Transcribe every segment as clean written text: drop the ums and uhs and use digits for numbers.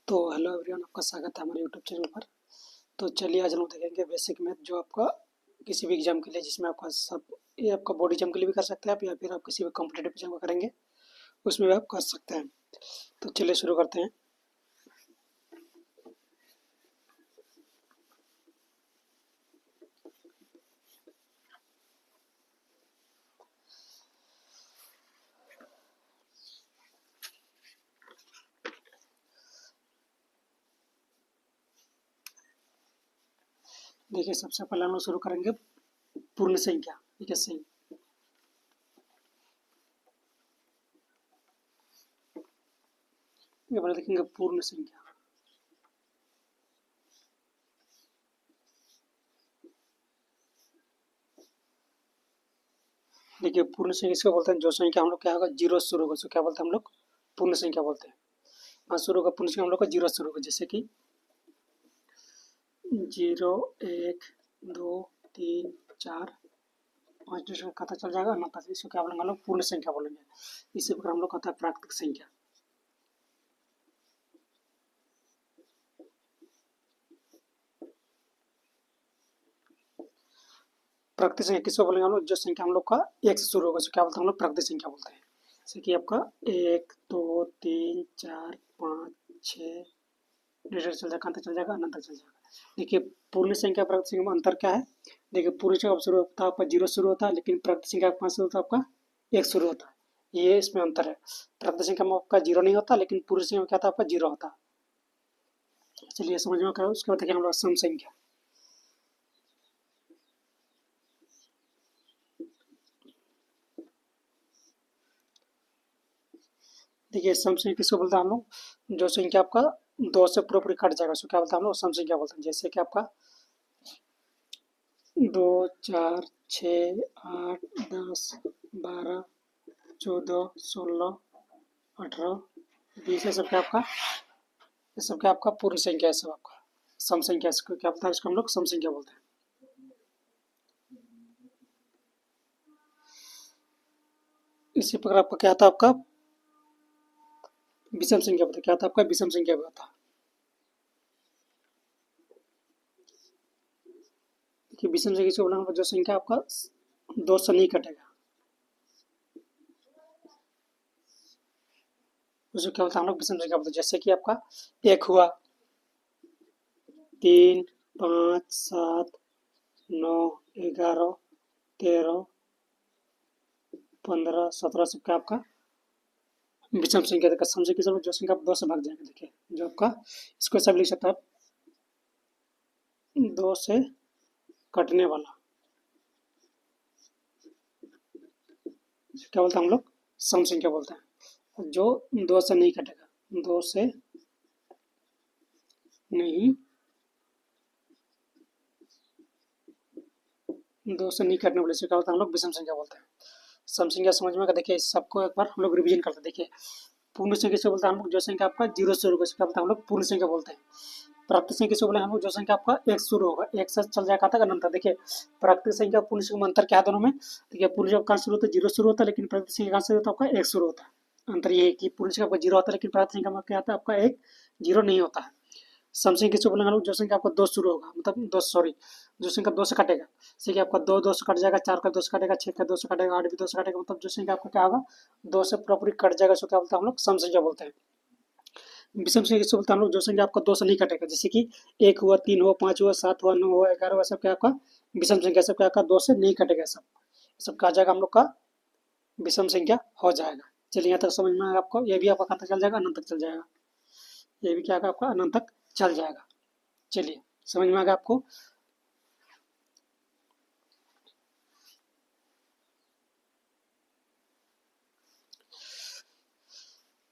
तो hello everyone, आपका स्वागत है हमारे यूट्यूब चैनल पर। तो चलिए आज हम लोग देखेंगे बेसिक मैथ, जो आपका किसी भी एग्जाम के लिए, जिसमें आपका सब ये आपका बोर्ड एग्जाम के लिए भी कर सकते हैं आप, या फिर आप किसी भी कॉम्पिटेटिव एग्जाम का करेंगे उसमें भी आप कर सकते हैं। तो चलिए शुरू करते हैं। देखिए, सबसे पहले हम लोग शुरू करेंगे पूर्ण संख्या। ठीक है, सही। ये पहले देखेंगे पूर्ण संख्या। देखिए, पूर्ण संख्या इसको बोलते हैं, जो संख्या हम लोग क्या होगा, जीरो से शुरू होगा, उसको क्या बोलते हैं हम लोग, पूर्ण संख्या बोलते हैं। हाँ, शुरू होगा पूर्ण संख्या हम लोग का जीरो से शुरू होगा, जैसे कि 0 1 2 3 4 5 डिजिट खाता चल जाएगा ना, तो इसको क्या बोलेंगे हम लोग, पूर्ण संख्या बोलेंगे। इसी प्रकार हम लोग कहता है प्राकृतिक संख्या। प्राकृतिक संख्या किसको बोलेंगे हम लोग, जो संख्या हम लोग का एक से शुरू होगा, उसको क्या बोलते हैं हम लोग, प्राकृतिक संख्या बोलते हैं। जैसे कि आपका 1 2 3 4 5 6 डिजिट चल जाएगा, अंतर चल जाएगा, अनंत चल जाएगा। देखिए, पूर्ण संख्या प्राकृतिक संख्या में अंतर क्या है। देखिए, पूर्ण संख्या शुरू होता है आपका जीरो शुरू होता है, लेकिन प्राकृतिक संख्या कहाँ से होता है आपका, एक शुरू होता है। ये इसमें अंतर है। प्राकृतिक संख्या में आपका जीरो नहीं होता, लेकिन पूर्ण संख्या में क्या था आपका, जीरो होता है। चलिए समझ में, क्या उसके बाद देखिए हम लोग सम संख्या। देखिए, सम संख्या किसको बोलते हैं हम लोग, जो संख्या आपका दो से पूरा पूरी कट जाएगा, उसको क्या बोलते हैं हम लोग, सम संख्या बोलते हैं। जैसे कि आपका 2 4 6 8 10 12 14 16 18 20, ये सब क्या आपका, ये सब क्या आपका पूरी संख्या है, सब आपका सम संख्या। इसको क्या बोलते हैं, इसको हम लोग सम संख्या बोलते हैं। इसी प्रकार आपका क्या था, आपका विषम संख्या बोलते हैं। क्या था आपका, विषम संख्या भी होता है। देखिए, विषम संख्या किसको बोलेंगे, जो संख्या आपका दो से नहीं कटेगा, उसको क्या बोलते हैं हम लोग, विषम संख्या बोलते हैं। जैसे कि आपका एक हुआ, 3 5 7 9 11 13 15 17, सब क्या आपका विषम संख्या। देखा, सम संख्या जो संख्या आप दो से भाग जाएगा। देखिए, जो आपका, इसको सब लिख सकता है, दो से कटने वाला, क्या बोलते हैं हम लोग, सम संख्या बोलते हैं। जो दो से नहीं कटेगा, दो से नहीं, दो से नहीं कटने वाले से क्या होता है हम लोग, विषम संख्या बोलते हैं। सम संख्या समझ में, देखिए सबको एक बार हम लोग रिवीजन करते हैं। देखिए, पूर्ण संख्या से बोलते हैं हम लोग, जो संख्या आपका जीरो से शुरू होगा, क्या बोलते हैं हम लोग, पूर्ण संख्या बोलते हैं। प्राकृतिक संख्या से बोले हम लोग, जो संख्या आपका एक शुरू होगा, एक से चल जाएगा तक अनंत। देखिए, प्राकृतिक संख्या पूर्ण संख्या में अंतर क्या है दोनों में। देखिए, पूर्ण संख्या कहाँ शुरू होता है, जीरो शुरू होता है, लेकिन प्राकृतिक संख्या कहाँ से होता है आपका, एक शुरू होता है। अंतर ये है कि पूर्ण संख्या आपका जीरो होता है, लेकिन प्राकृतिक संख्या में क्या आता है आपका, एक जीरो नहीं होता है। सम संख्या किसको बोलेंगे हम लोग, जो संख्या आपका दो शुरू होगा, मतलब दो, सॉरी, जो संख्या दो से कटेगा। जैसे कि आपका दो दो से कट जाएगा, चार का दो से कटेगा, छह का दो से कटेगा, आठ भी दो से कटेगा, मतलब जो संख्या आपका क्या होगा, दो से पूरा पूरी कट जाएगा, उसको क्या बोलते हैं हम लोग, सम संख्या बोलते हैं। विषम संख्या किसको बोलते हैं हम लोग, जो संख्या आपका दो से नहीं कटेगा। जैसे कि एक हुआ, तीन हुआ, पाँच हुआ, सात हुआ, नौ हुआ, 11 हुआ, सब क्या आपका विषम संख्या, सब क्या आपका दो से नहीं कटेगा, सब सब क्या आ जाएगा हम लोग का, विषम संख्या हो जाएगा। चलिए, यहाँ तक समझ में आया आपको। ये भी आपका कहाँ तक चल जाएगा, अनंत तक चल जाएगा। ये भी क्या आपका अनंत तक चल जाएगा। चलिए, समझ में आ गया आपको।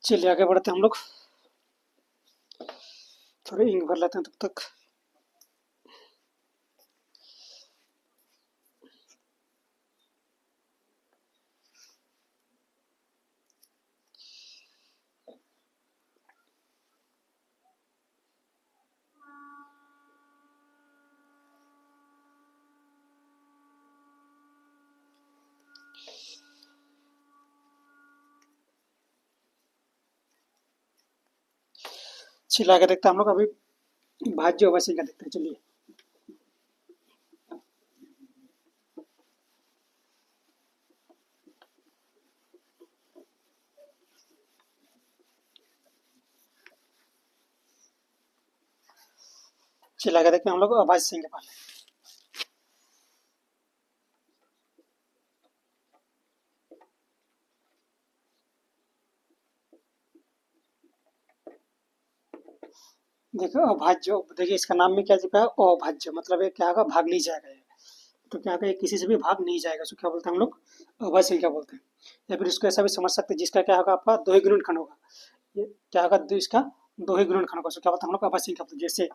चलिए आगे बढ़ते हैं हम लोग, थोड़ी इंक भर लेते हैं तब तक। चिल्ला के देखते हैं हम लोग अभी भाज्य अवश्य संख्या देखते हैं। चलिए चिल्ला के देखते हैं हम लोग अभाज्य संख्या पहले। देखो अभाज्य, देखिए इसका नाम में क्या लिखा है, अभाज्य, मतलब ये क्या होगा, भाग नहीं जाएगा ये। तो क्या होगा, ये किसी से भी भाग नहीं जाएगा, सो क्या बोलते हैं हम लोग, अभाज्य संख्या बोलते हैं। या फिर इसको ऐसा भी समझ सकते हैं जिसका क्या होगा, आपका दो ही गुणनखंड होगा। ये क्या होगा, इसका दो ही गुणनखंड होगा, सो क्या बोलते हैं हम लोग अभाज्य संख्या बोलते हैं। जैसे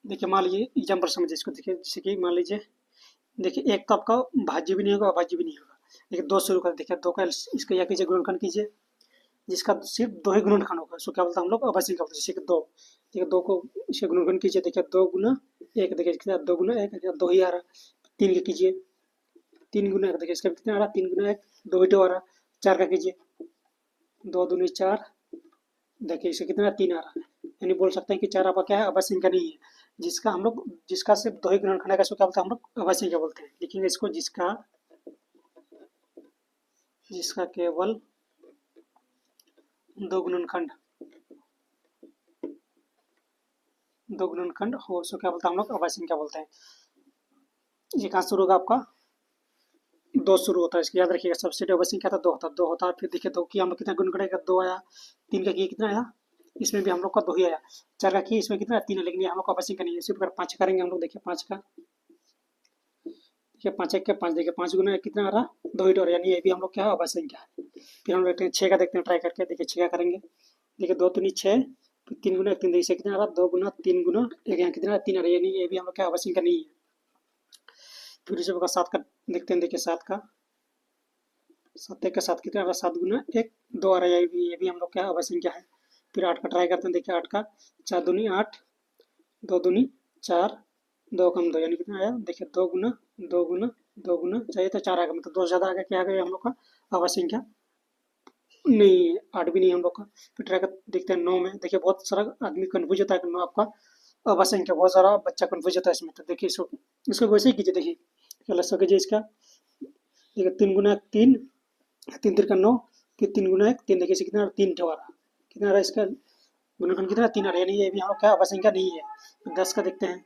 देखिए मान लीजिए एग्जाम्पल समझिए इसको, देखिए जैसे कि मान लीजिए, देखिए एक तो आपका भाज्य भी नहीं होगा, अभाज्य भी नहीं होगा। देखिए दो शुरू कर, देखिए दो का इसका या कीजिए गुणनखंड कीजिए, जिसका सिर्फ दो ही गुणनखंड होगा, सो क्या बोलते हैं हम लोग अभाज्य संख्या बोलते हैं। जैसे कि दो, देखिए दो को इसके गुणनखंड कीजिए, देखिए दो गुना एक, देखिए इसके दो गुना एक, दो ही आ रहा। तीन का कीजिए, तीन गुना एक, देखिए इसका कितना आ रहा, तीन गुना एक, दो ही तो आ रहा। चार का कीजिए, दो दूनी चार, देखिए इसका कितना, तीन आ रहा है। यानी बोल सकते हैं कि चार आपका क्या है, अभाज्य संख्या नहीं है। जिसका हम लोग, जिसका सिर्फ दो ही गुणनखंड है, इसको क्या बोलते हैं हम लोग अभाज्य संख्या बोलते हैं। लिखेंगे इसको, जिसका जिसका केवल दो गुणनखंड हो, सो क्या बोलते हैं हम लोग अभाज्य संख्या बोलते हैं। ये कहाँ शुरू होगा आपका, दो शुरू होता है, इसकी याद रखिएगा। सबसे अभाज्य संख्या था, दो होता है। फिर देखिए दो की हम लोग कितना गुण करेगा, दो आया। तीन का किया कितना आया, इसमें भी हम लोग का दो ही आया। चार का किया, इसमें कितना, तीन है, लेकिन ये हम लोग का अभाज्य संख्या नहीं है। इसी प्रकार पाँच करेंगे हम लोग, देखिए पाँच का, देखिए पाँच एक के पाँच, देखिए पाँच गुना कितना आ रहा, दो ही डोर, यानी ये भी हम लोग क्या है, अभाज्य संख्या है। फिर हम देखते हैं छः का, देखते हैं ट्राई करके, देखिए छः का करेंगे, देखिए दो तीन छः, फिर तीन गुना एक, तीन, देखिए कितना आ रहा, दो गुना तीन गुना एक, यहाँ कितना, तीन आ रहा है, यानी ये भी हम लोग क्या अभाज्य संख्या नहीं है। फिर इसी प्रकार सात का देखते हैं, देखिए सात का, सात एक के साथ कितना आ रहा, सात गुना एक, दो आ रहा है, ये भी हम लोग क्या अभाज्य संख्या है। फिर आठ का ट्राई करते हैं, देखिए आठ का, चार दूनी आठ, दो दूनी चार, दो कम दो, यानी कितना आया, देखिए दो गुना दो गुना दो गुना, चाहिए तो चार आ गया, मतलब दो ज़्यादा आ गया, क्या आ गया हम लोग का अभाज्य संख्या नहीं है। आठ भी नहीं है हम लोग का। फिर ट्राई कर देखते हैं नौ में, देखिए बहुत सारा आदमी कन्फ्यूज होता है कि नौ आपका अभाज्य संख्या, बहुत सारा बच्चा कन्फ्यूज होता है इसमें। तो देखिए इसको वैसे ही कीजिए, देखिए क्या लग कीजिए इसका, देखिए तीन गुना तीन, तीन तिरका नौ, फिर तीन गुना एक, तीन, देखिए इसे कितना, तीन ठो आ रहा, कितना आ रहा इसका गुणनखंड कितना, तीन आ रहा है, यानी ये भी हम लोग क्या अभाज्य संख्या नहीं है। फिर दस का देखते हैं,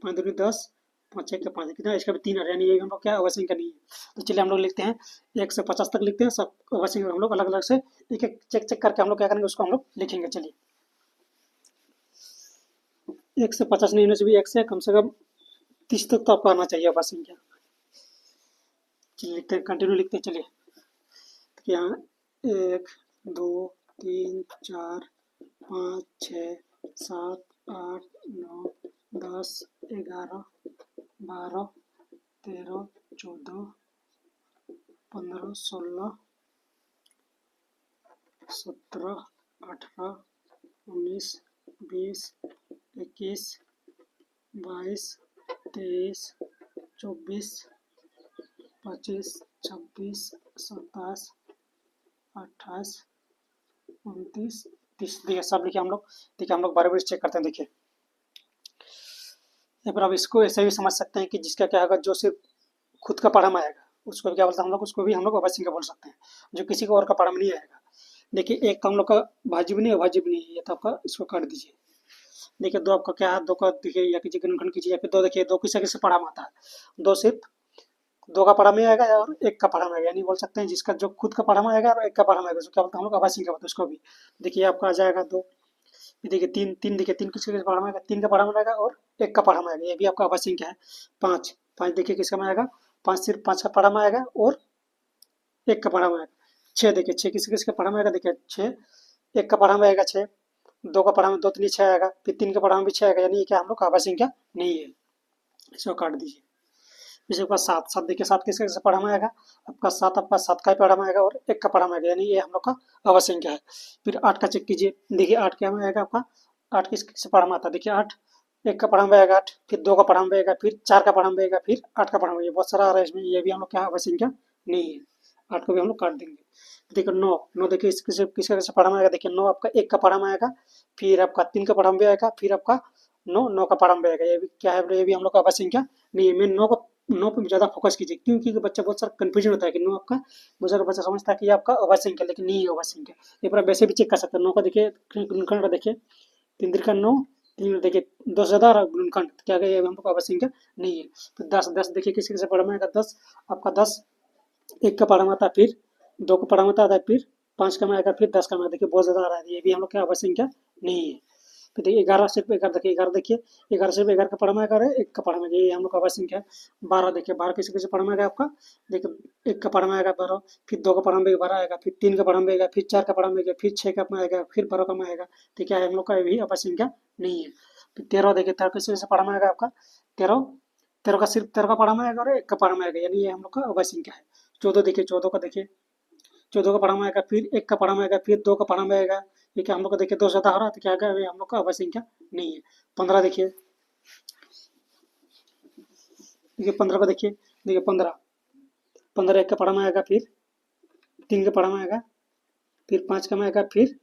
पाँच दूनी दस, पाँच एक का पाँच, कितना इसका भी तीन आ रहा है, यानी ये भी हम लोग क्या अभाज्य संख्या नहीं है। तो चलिए हम लोग लिखते हैं, एक से 50 तक लिखते हैं, सब अभाज्य संख्या हम लोग अलग अलग से एक एक चेक चेक करके हम लोग क्या करेंगे, उसको हम लोग लिखेंगे। चलिए एक से 50 नहीं होना चाहिए, एक से कम 30 तक तो आपको आना चाहिए अभाज्य संख्या। चलिए लिखते हैं, कंटिन्यू लिखते हैं। चलिए यहाँ एक, दो, तीन, चार, पाँच, छः, सात, आठ, नौ, 10, 11, 12, 13, 14, 15, 16, 17, 18, 19, 20, 21, 22, 23, 24, 25, 26, 27, 28, 29, 30, देखिए सब लिखे हम लोग। देखिए हम लोग बार बार चेक करते हैं, देखिए या फिर आप इसको ऐसे भी समझ सकते हैं कि जिसका क्या होगा, जो सिर्फ खुद का पढ़ा में आएगा उसको क्या बोलते हैं हम लोग, उसको भी हम लोग अभाज्य संख्या बोल सकते हैं, जो किसी को और का पढ़ा में नहीं आएगा। देखिए एक तो हम लोग का भाज्य भी नहीं, अभाज्य भी नहीं है, ये तो आपका, इसको काट दीजिए। देखिए दो आपका क्या है, दो का देखिए या कीजिए गुणनखंड कीजिए, या फिर दो, देखिए दो किसी किसी पढ़ा में आता है, दो सिर्फ दो का पढ़ा में आएगा और एक का पढ़ा में आएगा, यानी बोल सकते हैं जिसका जो खुद का पढ़ा में आएगा और एक का पढ़ा में आएगा, उसको क्या बोलते हैं हम लोग अभाज्य संख्या बोलते हैं उसको भी। देखिए आपका आ जाएगा दो, ये देखिए तीन, तीन देखिए तीन किसके पढ़ा में आएगा, तीन का पढ़ा में आएगा और एक का पढ़ा में आएगा, ये भी आपका अभाज्य संख्या है। पाँच, पाँच देखिए किसका में आएगा, पाँच सिर्फ पाँच का पढ़ा में आएगा और एक का पढ़ा में आएगा। छः देखिए छः किसके किसके पढ़ा में आएगा, देखिए छः एक का पढ़ा में आएगा, छः दो का पढ़ा में, दो तीन छः आएगा, फिर तीन का पढ़ा में भी छः आएगा, यानी ये क्या हम लोग का अभाज्य संख्या नहीं है, इसको काट दीजिए। इसके बाद सात, सात देखिए सात किसके किसके पढ़ा में आएगा, आपका सात का पढ़ा में आएगा और एक का पढ़ा में आएगा, यानी ये हम लोग का अभाज्य संख्या है। फिर आठ का चेक कीजिए, देखिए आठ क्या में आएगा आपका, आठ किस किससे पढ़ा में आता है, देखिए आठ एक का पढ़ा में आएगा आठ, फिर दो का पढ़ा में आएगा, फिर चार का पढ़ा में आएगा, फिर आठ का पढ़ा में, बहुत सारा आ रहा है इसमें, ये भी हम लोग क्या अभाज्य संख्या नहीं है। 8 को भी हम लोग काट देंगे। देखिए 9, 9 देखिए किसका कैसे पढ़ा में आएगा, देखिए 9 आपका 1 का पढ़ा में आएगा, फिर आपका 3 का पढ़ा में भी आएगा, फिर आपका 9 9 का पढ़ा में भी आएगा। ये भी क्या है, ये भी हम लोग का अवश्य संख्या नहीं है। मैं 9 को 9 पे ज़्यादा फोकस कीजिए, क्योंकि बच्चा बहुत सारा कंफ्यूजन होता है कि 9 आपका बहुत सारा बच्चा समझता है कि ये आपका अवश्य संख्या, लेकिन नहीं है अवश्य संख्या। एक बार वैसे भी चेक कर सकते हैं। 9 का देखिए गुणनखंड देखिए, 3 तिरका 9, 3 देखिए 10 ज़्यादा और गुणनखंड क्या गया, ये हम लोग का अवश्य संख्या नहीं है। फिर 10, 10 देखिए किसी से पढ़ा में आएगा 10, आपका 10 1 का पढ़ा में आता है, फिर 2 का पढ़ा में आता है, फिर 5 का में आएगा, फिर 10 का में, देखिए बहुत ज़्यादा आ रहा है, ये भी हम लोग क्या अवश्य संख्या नहीं है। फिर देखिए 11, सिर्फ 11 देखिए, 11 देखिए 11 सिर्फ 11 का पढ़ा में आएगा, 1 का पढ़ा में, ये हम लोग का अवश्य संख्या है। 12 देखिए, 12 किसी किसी पढ़ा में आएगा आपका, देखिए 1 का पढ़ा में आएगा 12, फिर 2 का पढ़ा में 12 आएगा, फिर 3 का पढ़ा में आएगा, फिर 4 का पढ़ा में आएगा, फिर 6 का में आएगा, फिर 12 का में आएगा। तो क्या है, हम लोग का ये भी अवश्य संख्या नहीं है। फिर 13 देखिए, 13 किसी किसी पढ़ा में आएगा आपका, 13, 13 का सिर्फ 13 का पढ़ा में आएगा और 1 का पढ़ा में आएगा, यानी ये हम लोग का अवश्य संख्या है। 14 देखिए, 14 का देखिए, 14 का पढ़ा में आएगा, फिर 1 का पढ़ा में आएगा, फिर 2 का पढ़ा में आएगा, ये क्या हम लोग का देखिए 2 ज़्यादा हो रहा है, तो क्या आएगा, ये हम लोग का अवश्य संख्या नहीं है। 15 देखिए, 15 को देखिए, 15, 15 1 का पढ़ा में आएगा, फिर 3 का पढ़ा में आएगा, फिर 5 का में आएगा, फिर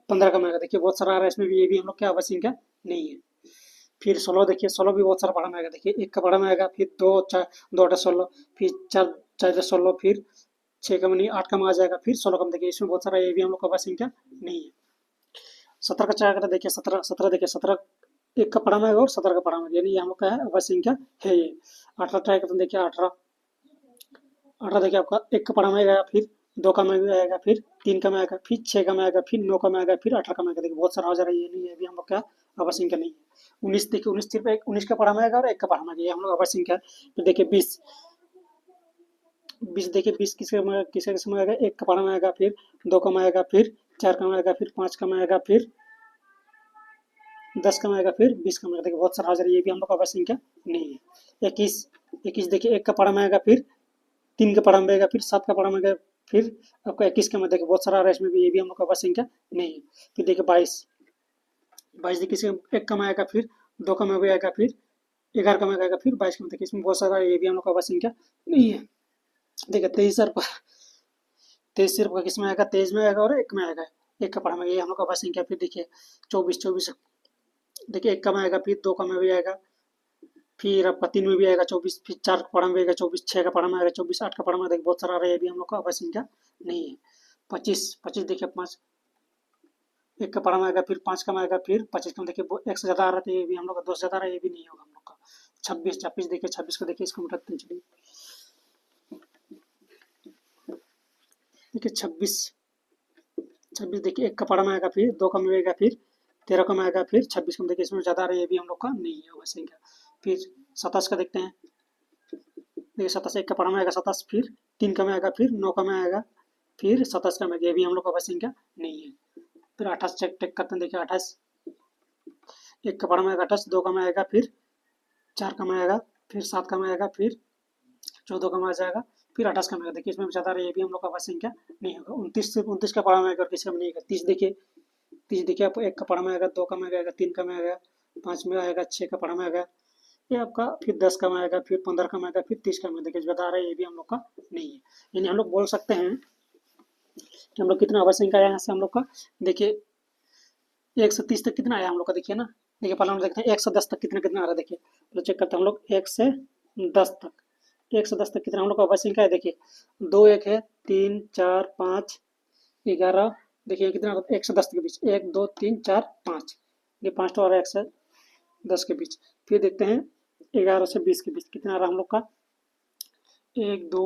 15 का में आएगा, देखिए बहुत सारा आ रहा है इसमें भी, ये भी हम लोग क्या अवश्य संख्या नहीं है। फिर 16 देखिए, 16 भी बहुत सारा पढ़ा में आएगा, देखिए 1 का पढ़ा में आएगा, फिर 2 4 2 8 16, फिर 4 4 16, फिर 6 का में नहीं, 8 का में आ जाएगा, फिर 16 का में, देखिए इसमें बहुत सारा, ये भी हम लोग का अवश्य संख्या नहीं है। 17 का चाह देखिए, 17 17 देखिए, 17 1 का पढ़ा में आएगा और 17 का पढ़ा में, यानी ये हम लोग का है अवश्य संख्या है ये। 18 ट्राई करते हैं, देखिए 18, 18 देखिए आपका 1 का पढ़ा में आएगा, फिर 2 का में भी आएगा, फिर 3 का में आएगा, फिर 6 का में आएगा, फिर 9 का में आएगा, फिर 18 का में आएगा, देखिए बहुत सारा हो जा रहा है, ये नहीं है, अभी हम लोग क्या अवश्य संख्या नहीं है। 19 देखिए, 19 सिर्फ 19 का पढ़ा में आएगा और 1 का पढ़ा में आएगा, ये हम लोग अवश्य संख्या है। फिर देखिए 20, 20 देखिए, 20 किसके समय आएगा, 1 का पढ़ा में आएगा, फिर 2 का में आएगा, फिर 4 का में आएगा, फिर 5 का में आएगा, फिर 10 का में आएगा, फिर 20 का में आएगा, देखिए बहुत सारा हाजिर, ये भी हम लोग का अवश्य संख्या नहीं है। 21, 21 देखिए 1 का पढ़ा में आएगा, फिर 3 का पढ़ा में आएगा, फिर 7 का पढ़ा में आएगा, फिर आपका 21 का में, देखिए बहुत सारा आ रहा है इसमें भी, ये भी हम लोग का अवश्य संख्या नहीं है। फिर देखिए 22, 22 देखिए 1 का में आएगा, फिर 2 का में भी आएगा, फिर 11 का में आएगा, फिर 22 का में, देखिए इसमें बहुत सारा, ये भी हम लोग का अवश्य संख्या नहीं है। देखिए 23 सिर्फ किस में आएगा, 23 में आएगा और 1 में आएगा, 1 का पढ़ा में, ये हम लोग का अवश्य संख्या। फिर देखिए 24, 24 देखिए 1 का में आएगा, फिर 2 का में भी आएगा, फिर आपका 3 में भी आएगा 24, फिर 4 का पढ़ा में आएगा 24, 6 का पढ़ा में आएगा 24, 8 का पढ़ा में, देखिए बहुत सारा आ रहा है, ये भी हम लोग का अवश्य संख्या नहीं है। 25, 25 देखिए 5, 1 का पढ़ा में आएगा, फिर 5 का में आएगा, फिर 25 का में, देखिए 1 से ज़्यादा आ रहा था, ये भी हम लोग का 2 से ज़्यादा आ रहा है, ये भी नहीं होगा हम लोग का। 26, 26 देखिए, 26 को देखिए, इसको मिटाते हैं, चलिए देखिए 26, 26 देखिए 1 का पढ़ा में आएगा, फिर 2 का में आएगा, फिर 13 का में आएगा, फिर 26 का में, देखिए इसमें ज़्यादा आ रहा है, ये भी हम लोग का नहीं है अवश्य संख्या। फिर 27 का देखते हैं, देखिए 27 1 का पढ़ा में आएगा, 27 फिर 3 का में आएगा, फिर 9 का में आएगा, फिर 27 का में, ये भी हम लोग का अवश्य संख्या नहीं है। फिर 28 चेक करते हैं, देखिए 28 1 का पढ़ा में आएगा, 28 2 का में आएगा, फिर 4 का में आएगा, फिर 7 का में आएगा, फिर 14 का में आ जाएगा, फिर 28 का में आएगा, देखिए इसमें ज़्यादा रहा है, ये भी हम लोग का अवश्य संख्या नहीं होगा। 29 सिर्फ 29 का पढ़ा में आएगा और किसी का नहीं आएगा। 30 देखिए, 30 देखिए आपको 1 का पढ़ा में आएगा, 2 का में आएगा, 3 का में आएगा, 5 में आएगा, 6 का पढ़ा में आएगा, ये आपका फिर 10 का में आएगा, फिर 15 का में आएगा, फिर 30 का में, देखिए बता रहा है, ये भी हम लोग का नहीं है। यानी हम लोग बोल सकते हैं कि हम लोग कितना अवश्य संख्या आया यहाँ से हम लोग का, देखिए 1 से 30 तक कितना आया हम लोग का, देखिए ना, देखिए पहले हम देखते हैं 1 से 10 तक कितना कितना आ रहा है, देखिए तो चेक करते हैं हम लोग 1 से 10 तक, 1 से 10 तक कितना हम लोग का अवश्य संख्या है, देखिए 2 1 है, 3 4 5 11, देखिए कितना 1 से 10 के बीच, 1 2 3 4 5, ये 5 तो आ रहा है 1 से 10 के बीच। फिर देखते हैं 11 से 20 के बीच कितना आ रहा है हम लोग का, 1 2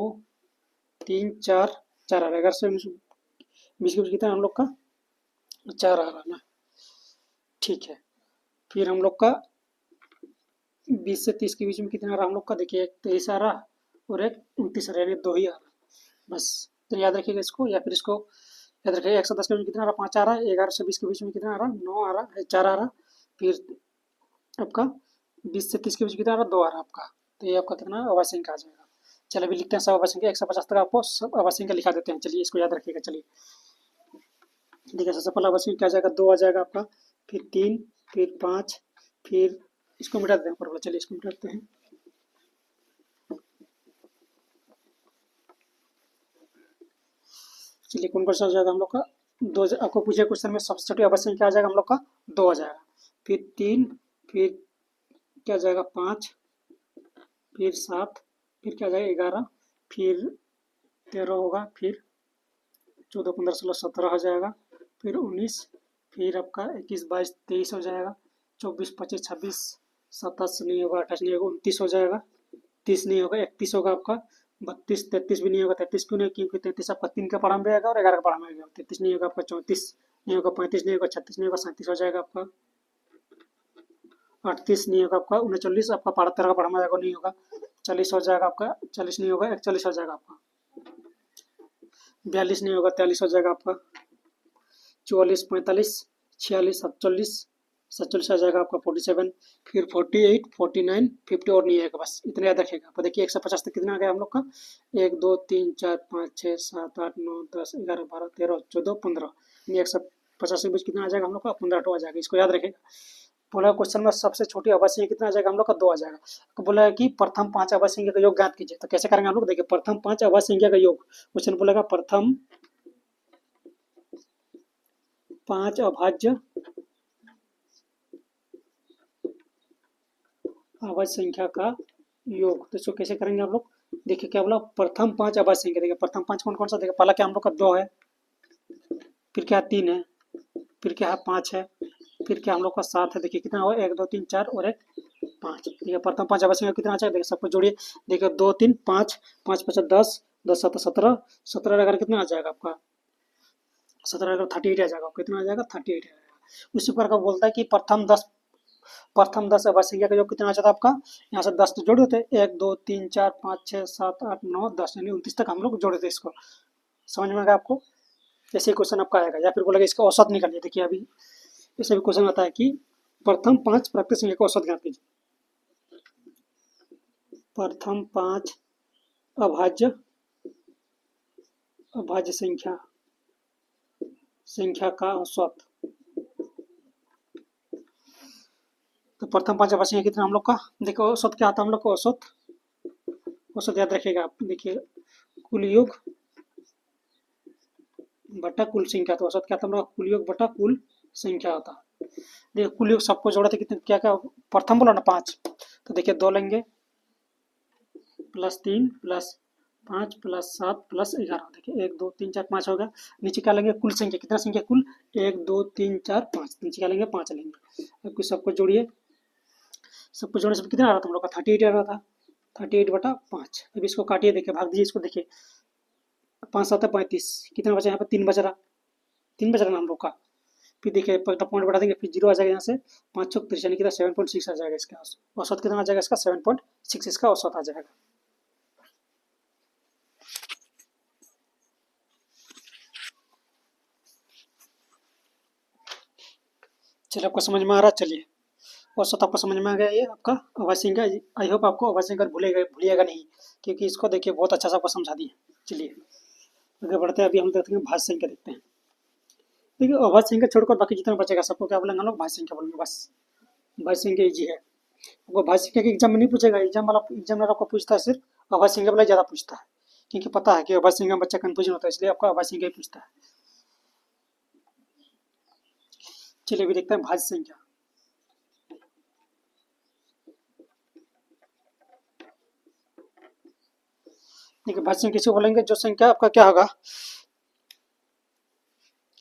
3 4 4 आ रहा है, 11 से 20 के बीच कितना हम लोग का 4 आ रहा है ना, ठीक है। फिर हम लोग का 20 से 30 के बीच में कितना आ रहा हम लोग का, देखिए एक 23 आ रहा और एक 29 आ रहा, यानी 2 ही आ रहा, बस तो याद रखिएगा इसको, या फिर इसको याद रखिएगा। 1 से 10 के बीच में कितना आ रहा, 5 आ रहा है, 11 से 20 के बीच में कितना आ रहा, 9 आ रहा, 4 आ रहा, फिर आपका 20 से 30 के बीच कितना आ रहा, 2 आ रहा आपका, तो ये आपका कितना अवश्य संख्या आ जाएगा। चलिए अभी लिखते हैं सब अवश्य संख्या, 150 तक आपको सब अवश्य संख्या लिखा देते हैं, चलिए इसको याद रखिएगा। चलिए देखिए सबसे पहला अवश्य संख्या क्या आ जाएगा, 2 आ जाएगा आपका, फिर 3, फिर 5, फिर इसको मिटा देते हैं ऊपर वाला, चलिए इसको मिटाते हैं, चलिए कौन कौन सा हो जाएगा हम लोग का दो। आपको पूछे क्वेश्चन में सबसे छोटी अवश्य संख्या आ जाएगा हम लोग का 2 आ जाएगा, फिर 3, फिर क्या जाएगा 5, फिर 7, फिर क्या जाएगा 11, फिर 13 होगा, फिर 14, 15, 16, 17 हो जाएगा, फिर 19, फिर आपका 21, 22, 23 हो जाएगा, 24, 25, 26, 27 नहीं होगा, 28 नहीं होगा, 29 हो जाएगा, 30 नहीं होगा, 31 होगा आपका, 32, 33 भी नहीं होगा। 33 क्यों नहीं, क्योंकि 33 आपका 3 का पढ़ा में आएगा और 11 का पढ़ा में आएगा। 33 नहीं होगा आपका, 34 नहीं होगा, 35 नहीं होगा, 36 नहीं होगा, 37 हो जाएगा आपका, 38 नहीं होगा आपका, 39 आपका 12 का पढ़ा में आएगा, नहीं होगा, 40 हो जाएगा आपका, 40 नहीं होगा, 41 हो जाएगा आपका, 42 नहीं होगा, 43 हो जाएगा आपका, 44, 45, 46, 47, 47 आ जाएगा आपका, 47, फिर 48, 49, 50 और नहीं आएगा, बस इतना याद रखिएगा। तो देखिए 150 तक कितना आ गया हम लोग का, 1, 2, 3, 4, 5, 6, 7, 8, 9, 10, 11, 12, 13, 14, 15, यानी 150 के बीच कितना आ जाएगा हम लोग का, 15 आ जाएगा। इसको याद रखेगा। बोला क्वेश्चन में सबसे छोटी अवश्य संख्या कितना आ जाएगा हम लोग का, 2 आ जाएगा। तो बोला है कि प्रथम 5 अवश्य संख्या का योग ज्ञात कीजिए। तो कैसे करेंगे हम लोग, देखिए प्रथम 5 अवश्य संख्या का योग, क्वेश्चन बोलेगा प्रथम 5 अभाज्य अभाज्य संख्या का योग। तो इसको कैसे करेंगे आप लोग, देखिए क्या बोला, प्रथम 5 अभाज्य संख्या। देखिए प्रथम 5 कौन कौन सा, देखिए पहला क्या हम लोग का 2 है, फिर क्या 3 है, फिर क्या है 5 है, फिर क्या हम लोग का 7 है। देखिए कितना हुआ, 1, 2, 3, 4 और 1, 5। देखिए प्रथम 5 अभाज्य संख्या कितना आ जाएगा, देखिए सबको जोड़िए। देखिए 2, 3, 5, 5, 5, 10, 10, 7, 17, 17 लगाकर कितना आ जाएगा आपका, 17 लगाकर 38 आ जाएगा। कितना आ जाएगा, 38 आ जाएगा। उसी प्रकार का बोलता है कि प्रथम 10 अभाज्य संख्या का योग कितना आ जाता है आपका, यहाँ से 10 तो जोड़ देते हैं, 1, 2, 3, 4, 5, 6, 7, 8, 9, 10, यानी 29 तक हम लोग जोड़ देते हैं। इसको समझ में आ गया आपको, ऐसे क्वेश्चन आपका आएगा। या फिर बोलेगा इसका औसत निकालिए। देखिए अभी ऐसे भी क्वेश्चन आता है कि प्रथम 5 प्राकृतिक संख्या का औसत ज्ञात कीजिए। प्रथम 5 अभाज्य अभाज्य संख्या का औसत। तो प्रथम 5 अभाज्य संख्या कितना हम लोग का, देखो औसत क्या आता है हम लोग का, औसत याद रखिएगा आप। देखिए कुल योग बटा कुल संख्या, तो औसत क्या था हम लोग, कुल योग बटा कुल संख्या होता है। देखिए कुल योग सबको जोड़ा था कितने, क्या क्या प्रथम बोला ना 5, तो देखिए 2 लेंगे, प्लस 3, प्लस 5, प्लस 7, प्लस 11। देखिए 1, 2, 3, 4, 5 हो गया। नीचे क्या लेंगे, कुल संख्या, कितना संख्या कुल, 1, 2, 3, 4, 5, नीचे क्या लेंगे, 5 लेंगे। अब सबको जोड़िए, सबको जोड़ने से कितना आ रहा था हम लोग का, 38 आ रहा था, 38 बटा 5। अब इसको काटिए, देखिए भाग दीजिए इसको, देखिए 5, 7, 35, कितना बचा यहाँ पर, 3 बच रहा, 3 बच रहा ना हम लोग का। फिर देखिए पॉइंट बढ़ा देंगे, फिर 0 आ जाएगा यहाँ से, 5 चौक 30, यानी कितना 7.6 आ जाएगा इसका औसत। कितना आ जाएगा इसका, 7.6 इसका औसत आ जाएगा। चलिए आपको समझ में आ रहा है। चलिए औसत आपको समझ में आ गया, ये आपका अभाज्य संख्या। आई होप आपको अभाज्य संख्या भूलिएगा नहीं, क्योंकि इसको देखिए बहुत अच्छा से आपको समझा दिया। चलिए आगे बढ़ते हैं, अभी हम देखते हैं भाज्य संख्या देखते हैं। देखिए अभाज्य संख्या छोड़कर बाकी जितना बचेगा सबको क्या बोलेंगे हम लोग, भाज्य संख्या बोलेंगे बस। भाज्य संख्या इजी है, वो भाज्य संख्या के एग्जाम में नहीं पूछेगा, एग्जामिनर आपको पूछता है सिर्फ अभाज्य संख्या वाला ज़्यादा पूछता है, क्योंकि पता है कि अभाज्य संख्या में बच्चा कंफ्यूजन होता है, इसलिए आपका अभाज्य संख्या ही पूछता है। चलिए अभी देखते हैं भाज्य संख्या। देखिए भाज्य संख्या किसे बोलेंगे, जो संख्या आपका क्या होगा,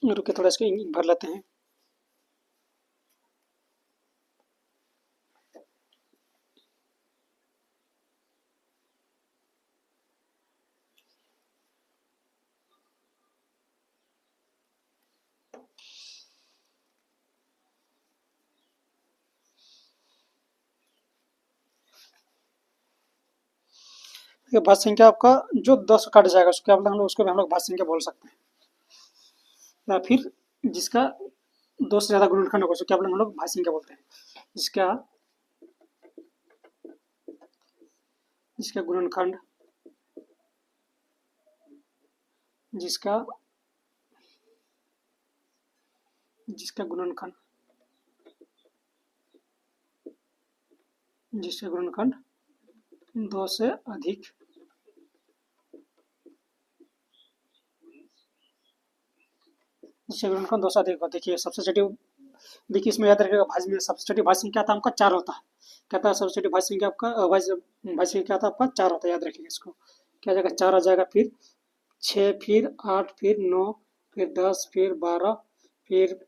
रुके थोड़ा इसको भर लेते हैं। भाज्य संख्या आपका जो 10 काट जाएगा उसको क्या बोलते हैं हम लोग, उसको भी हम लोग भाज्य संख्या बोल सकते हैं। या फिर जिसका 2 से ज़्यादा गुणनखंड होगा उसको क्या बोलेंगे हम लोग, भाज्य संख्या बोलते हैं। जिसका गुणनखंड जिसका जिसका गुणनखंड जिसका गुणनखंड 2 से अधिक छः गुणनखंड 2 से अधिक होगा। देखिए सब्स्टिट्यूटिव, देखिए इसमें याद रखिएगा भाज्य में सब्स्टिट्यूटिव भाज्य संख्या था आपका 4 होता है। क्या था सब्स्टिट्यूटिव भाज्य संख्या आपका भाज्य संख्या क्या था आपका 4 होता है, याद रखिएगा इसको। क्या जाएगा 4 आ जाएगा, फिर 6, फिर 8, फिर 9, फिर 10, फिर 12, फिर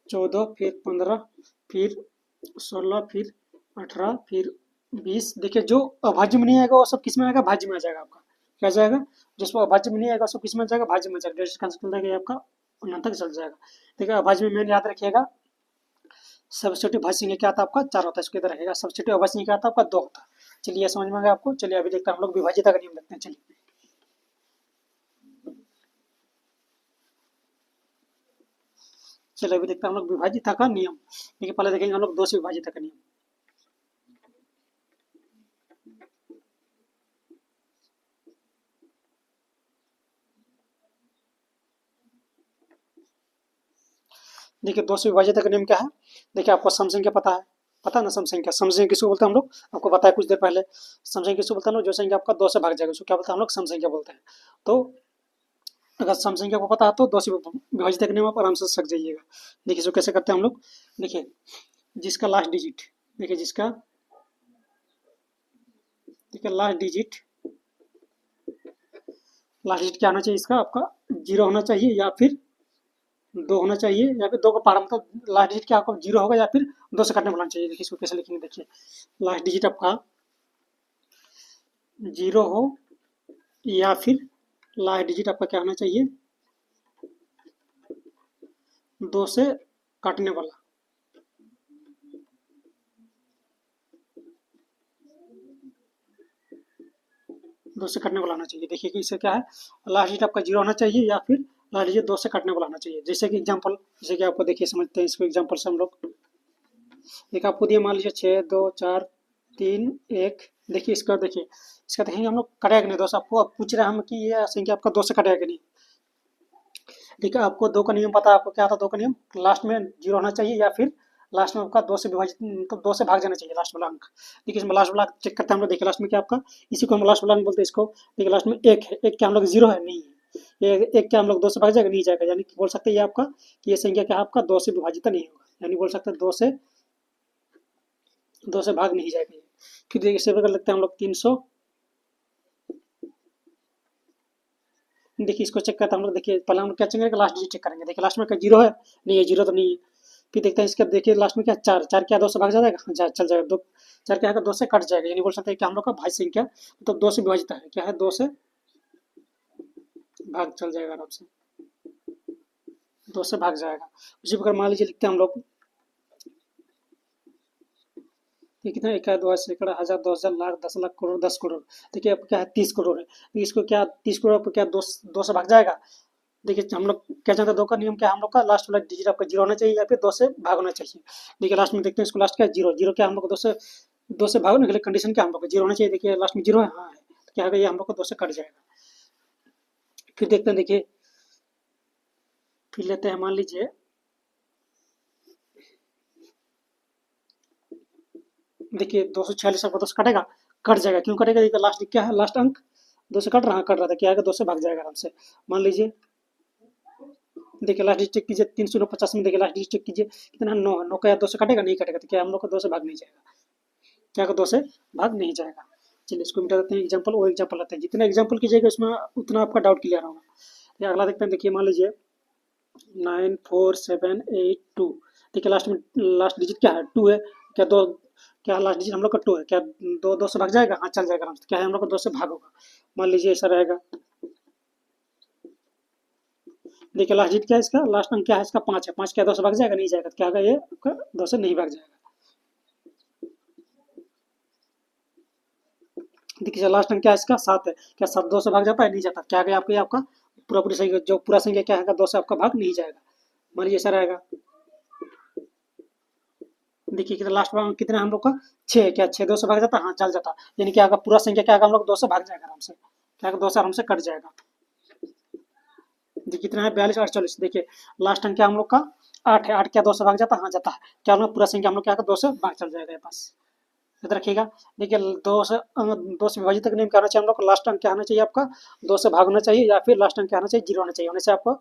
14, फिर 15, फिर 16, फिर 18, फिर 20। देखिए जो अभाज्य में नहीं आएगा वो सब किस में आएगा, भाज्य में आ जाएगा आपका। क्या जाएगा, जिसको अभाज्य में नहीं आएगा सब किस में आ जाएगा, भाज्य में आ जाएगा। डायरेक्ट कैंसिल कर देगा आपका, अनंत तक चल जाएगा। देखिए अभाज्य में मेन याद रखिएगा सब्स्टिट्यूटिव भाज्य संख्या क्या था आपका 4 होता है, इसको इधर रखेगा। सब्स्टिट्यूटिव अभाज्य संख्या क्या था आपका 2 होता है। चलिए यह समझ में आ गया आपको। चलिए अभी देखते हैं हम लोग विभाज्यता का नियम देखते हैं। चलिए अभी देखते हैं हम लोग विभाज्यता का नियम। देखिए पहले देखेंगे हम लोग 2 से विभाज्यता का नियम। देखिए 2 से विभाज्यता का नियम क्या है। देखिए आपको सम संख्या पता है ना, सम संख्या किसको बोलते हैं हम लोग, आपको पता है कुछ देर पहले। सम संख्या किसको बोलते हैं हम लोग, जो संख्या आपका 2 से भाग जाएगा उसको क्या बोलते हैं हम लोग, सम संख्या बोलते हैं। तो अगर सम संख्या को पता है तो 2 से विभाज्यता के नियम आप आराम से सीख जाइएगा। देखिए इसको कैसे करते हैं हम लोग। देखिए जिसका लास्ट डिजिट, देखिए जिसका लास्ट डिजिट क्या होना चाहिए, इसका आपका 0 होना चाहिए या फिर 2 होना चाहिए, या फिर 2 का पहाड़ा, मतलब लास्ट डिजिट क्या आपका 0 होगा या फिर 2 से काटने वाला चाहिए। देखिए इसको कैसे लिखेंगे। देखिए लास्ट डिजिट आपका 0 हो या फिर लास्ट डिजिट आपका क्या होना चाहिए, 2 से काटने वाला। दो से कटने वाला होना चाहिए। देखिए कि इससे क्या है, लास्ट डिजिट आपका 0 होना चाहिए या फिर लास्ट डिजिट 2 से कटने वाला होना चाहिए। जैसे कि एग्जांपल, जैसे कि आपको देखिए समझते हैं इसको एग्जांपल से हम लोग। देखिए आपको दिए मान लीजिए 6, 2, 4, 3, 1। देखिए इसका देखेंगे हम लोग कटेगा कि नहीं। दोस्त आपको अब पूछ रहे हैं हम कि ये संख्या आपका 2 से कटेगा कि नहीं। देखिए आपको 2 का नियम पता है, आपको क्या था 2 का नियम, लास्ट में 0 होना चाहिए या फिर लास्ट में आपका 2 से विभाजित, मतलब 2 से भाग जाना चाहिए लास्ट वाला अंक। देखिए इसमें लास्ट वाला चेक करते हैं हम लोग। देखिए लास्ट में क्या आपका, इसी को हम लास्ट वाला अंक बोलते हैं इसको। देखिए लास्ट में 1 है, 1 क्या हम लोग 0 है, नहीं है। ये 1 क्या हम लोग 2 से भाग जाएगा, नहीं जाएगा। यानी कि बोल सकते हैं ये आपका कि ये संख्या क्या आपका 2 से विभाजित नहीं होगा, यानी बोल सकते हैं 2 से भाग नहीं जाएगा। फिर देखिए इसे कर लेते हैं हम लोग 300। देखिए इसको चेक करते हैं हम लोग। देखिए पहले हम लोग क्या चेक करेंगे, लास्ट डिजिट चेक करेंगे। देखिए लास्ट में क्या 0 है, नहीं है, 0 तो नहीं है। फिर देखते हैं इसका, देखिए लास्ट में क्या 4 क्या 2 से भाग जाएगा, हाँ चल जाएगा। 2 4 क्या है 2 से कट जाएगा, यानी बोल सकते हैं कि हम लोग का भाज्य संख्या मतलब 2 से विभाजित है, क्या है 2 से भाग चल जाएगा आराम से, 2 से भाग जाएगा। उसी प्रकार मान लीजिए लिखते हैं हम लोग, ये कितना, 1 है 2 है सैकड़ा हजार 10,000 लाख 10 लाख करोड़ 10 करोड़। देखिए अब क्या है 30 करोड़ है, तो इसको क्या 30 करोड़ पर क्या 2 से भाग जाएगा। देखिए हम लोग क्या जानते हैं 2 का नियम क्या है हम लोग का, लास्ट वाला डिजिट आपका 0 होना चाहिए या फिर 2 से भाग होना चाहिए। देखिए लास्ट में देखते हैं इसको, लास्ट क्या है 0, 0 क्या हम लोग को 2 से भागने के लिए कंडीशन क्या हम लोग को 0 होना चाहिए। देखिए लास्ट में 0 है, हाँ है, तो क्या होगा ये हम लोग को 2 से कट जाएगा। फिर देखते हैं, देखिए फिर लेते हैं मान लीजिए, देखिए 246 आपको 2 से कटेगा, कट जाएगा। क्यों कटेगा, देखिए लास्ट क्या है, लास्ट अंक 2 से कट रहा था, क्या आएगा 2 से भाग जाएगा आराम से। मान लीजिए देखिए लास्ट डिजिट चेक कीजिए, 350 में देखिए लास्ट डिजिट चेक कीजिए कितना, 9 है। 9 का या 2 से कटेगा, नहीं कटेगा, तो क्या हम लोग को 2 से भाग नहीं जाएगा, क्या 2 से भाग नहीं जाएगा। चलिए इसको मिटा देते हैं एग्जाम्पल, वो एग्जाम्पल लेते हैं। जितना एग्जाम्पल कीजिएगा उसमें उतना आपका डाउट क्लियर होगा। तो अगला देखते हैं, देखिए मान लीजिए 94782। देखिए लास्ट में लास्ट डिजिट क्या है 2 है, क्या 2, क्या लास्ट डिजिट हम लोग का 2 है, क्या 2 से भाग जाएगा, हाँ चल जाएगा आराम से। क्या है हम लोग का 2 से भाग होगा। मान लीजिए ऐसा रहेगा। देखिए लास्ट डिजिट क्या है इसका, लास्ट अंक क्या है इसका 5 है, 5 क्या 2 से भाग जाएगा, नहीं जाएगा, तो क्या होगा ये आपका 2 से नहीं भाग जाएगा। देखिए लास्ट अंक क्या है इसका 7 है, क्या 7 2 से भाग जाता है, नहीं जाता, क्या होगा आपका पूरा पूरी संख्या, जो पूरा संख्या क्या है 2 से आपका भाग नहीं जाएगा। मान लीजिए ऐसा रहेगा। देखिए कितना लास्ट में कितना हम लोग का 6 है, क्या 6 2 से भाग जाता है, हाँ चल जाता, यानी क्या होगा पूरा संख्या क्या होगा हम लोग 2 से भाग जाएगा आराम से, क्या होगा 2 से आराम से कट जाएगा। देखिए कितना है 42 48। देखिए लास्ट अंक क्या हम लोग का 8 है, 8 क्या 2 से भाग जाता है, हाँ जाता है, क्या हम लोग पूरा संख्या हम लोग क्या होगा 2 से भाग चल जाएगा पास। याद रखिएगा। देखिए 2 से विभाजित का नियम क्या होना चाहिए हम लोग को, लास्ट अंक क्या होना चाहिए आपका 2 से भाग होना चाहिए या फिर लास्ट अंक क्या होना चाहिए 0 होना चाहिए। होने से आपको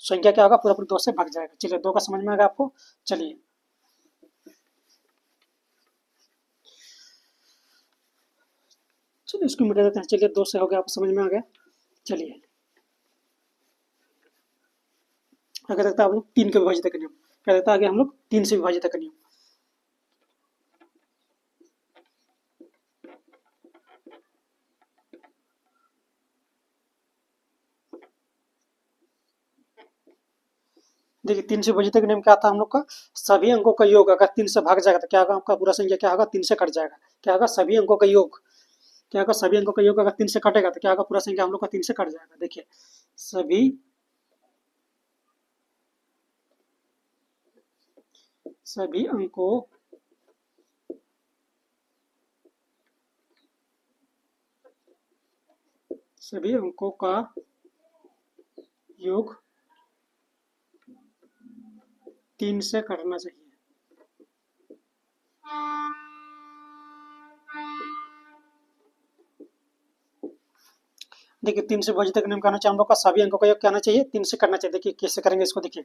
संख्या क्या होगा, पूरा पूरा 2 से भाग जाएगा। चलिए 2 का समझ में आ गया आपको। चलिए चलिए इसको मिटा देते हैं। चलिए 2 से हो गया, आपको समझ में आ गया। चलिए आगे देखते हैं हम लोग 3 के विभाजित का नियम। क्या देखता है आगे हम लोग 3 से विभाजित का नियम। देखिए 3 से विभाजित का नियम क्या आता है हम लोग का, सभी अंकों का योग अगर 3 से भाग जाएगा तो क्या होगा, आपका पूरा संख्या क्या होगा, 3 से कट जाएगा। क्या होगा, सभी अंकों का योग, क्या होगा, सभी अंकों का योग अगर 3 से कटेगा तो क्या होगा, पूरा संख्या हम लोग का 3 से कट जाएगा। देखिए सभी सभी अंकों सभी अंकों का योग 3 से कटना चाहिए। देखिए 3 से विभाजित का नियम कहना चाहिए हम लोग का, सभी अंकों का योग क्या आना चाहिए, 3 से करना चाहिए। देखिए कैसे करेंगे इसको, देखिए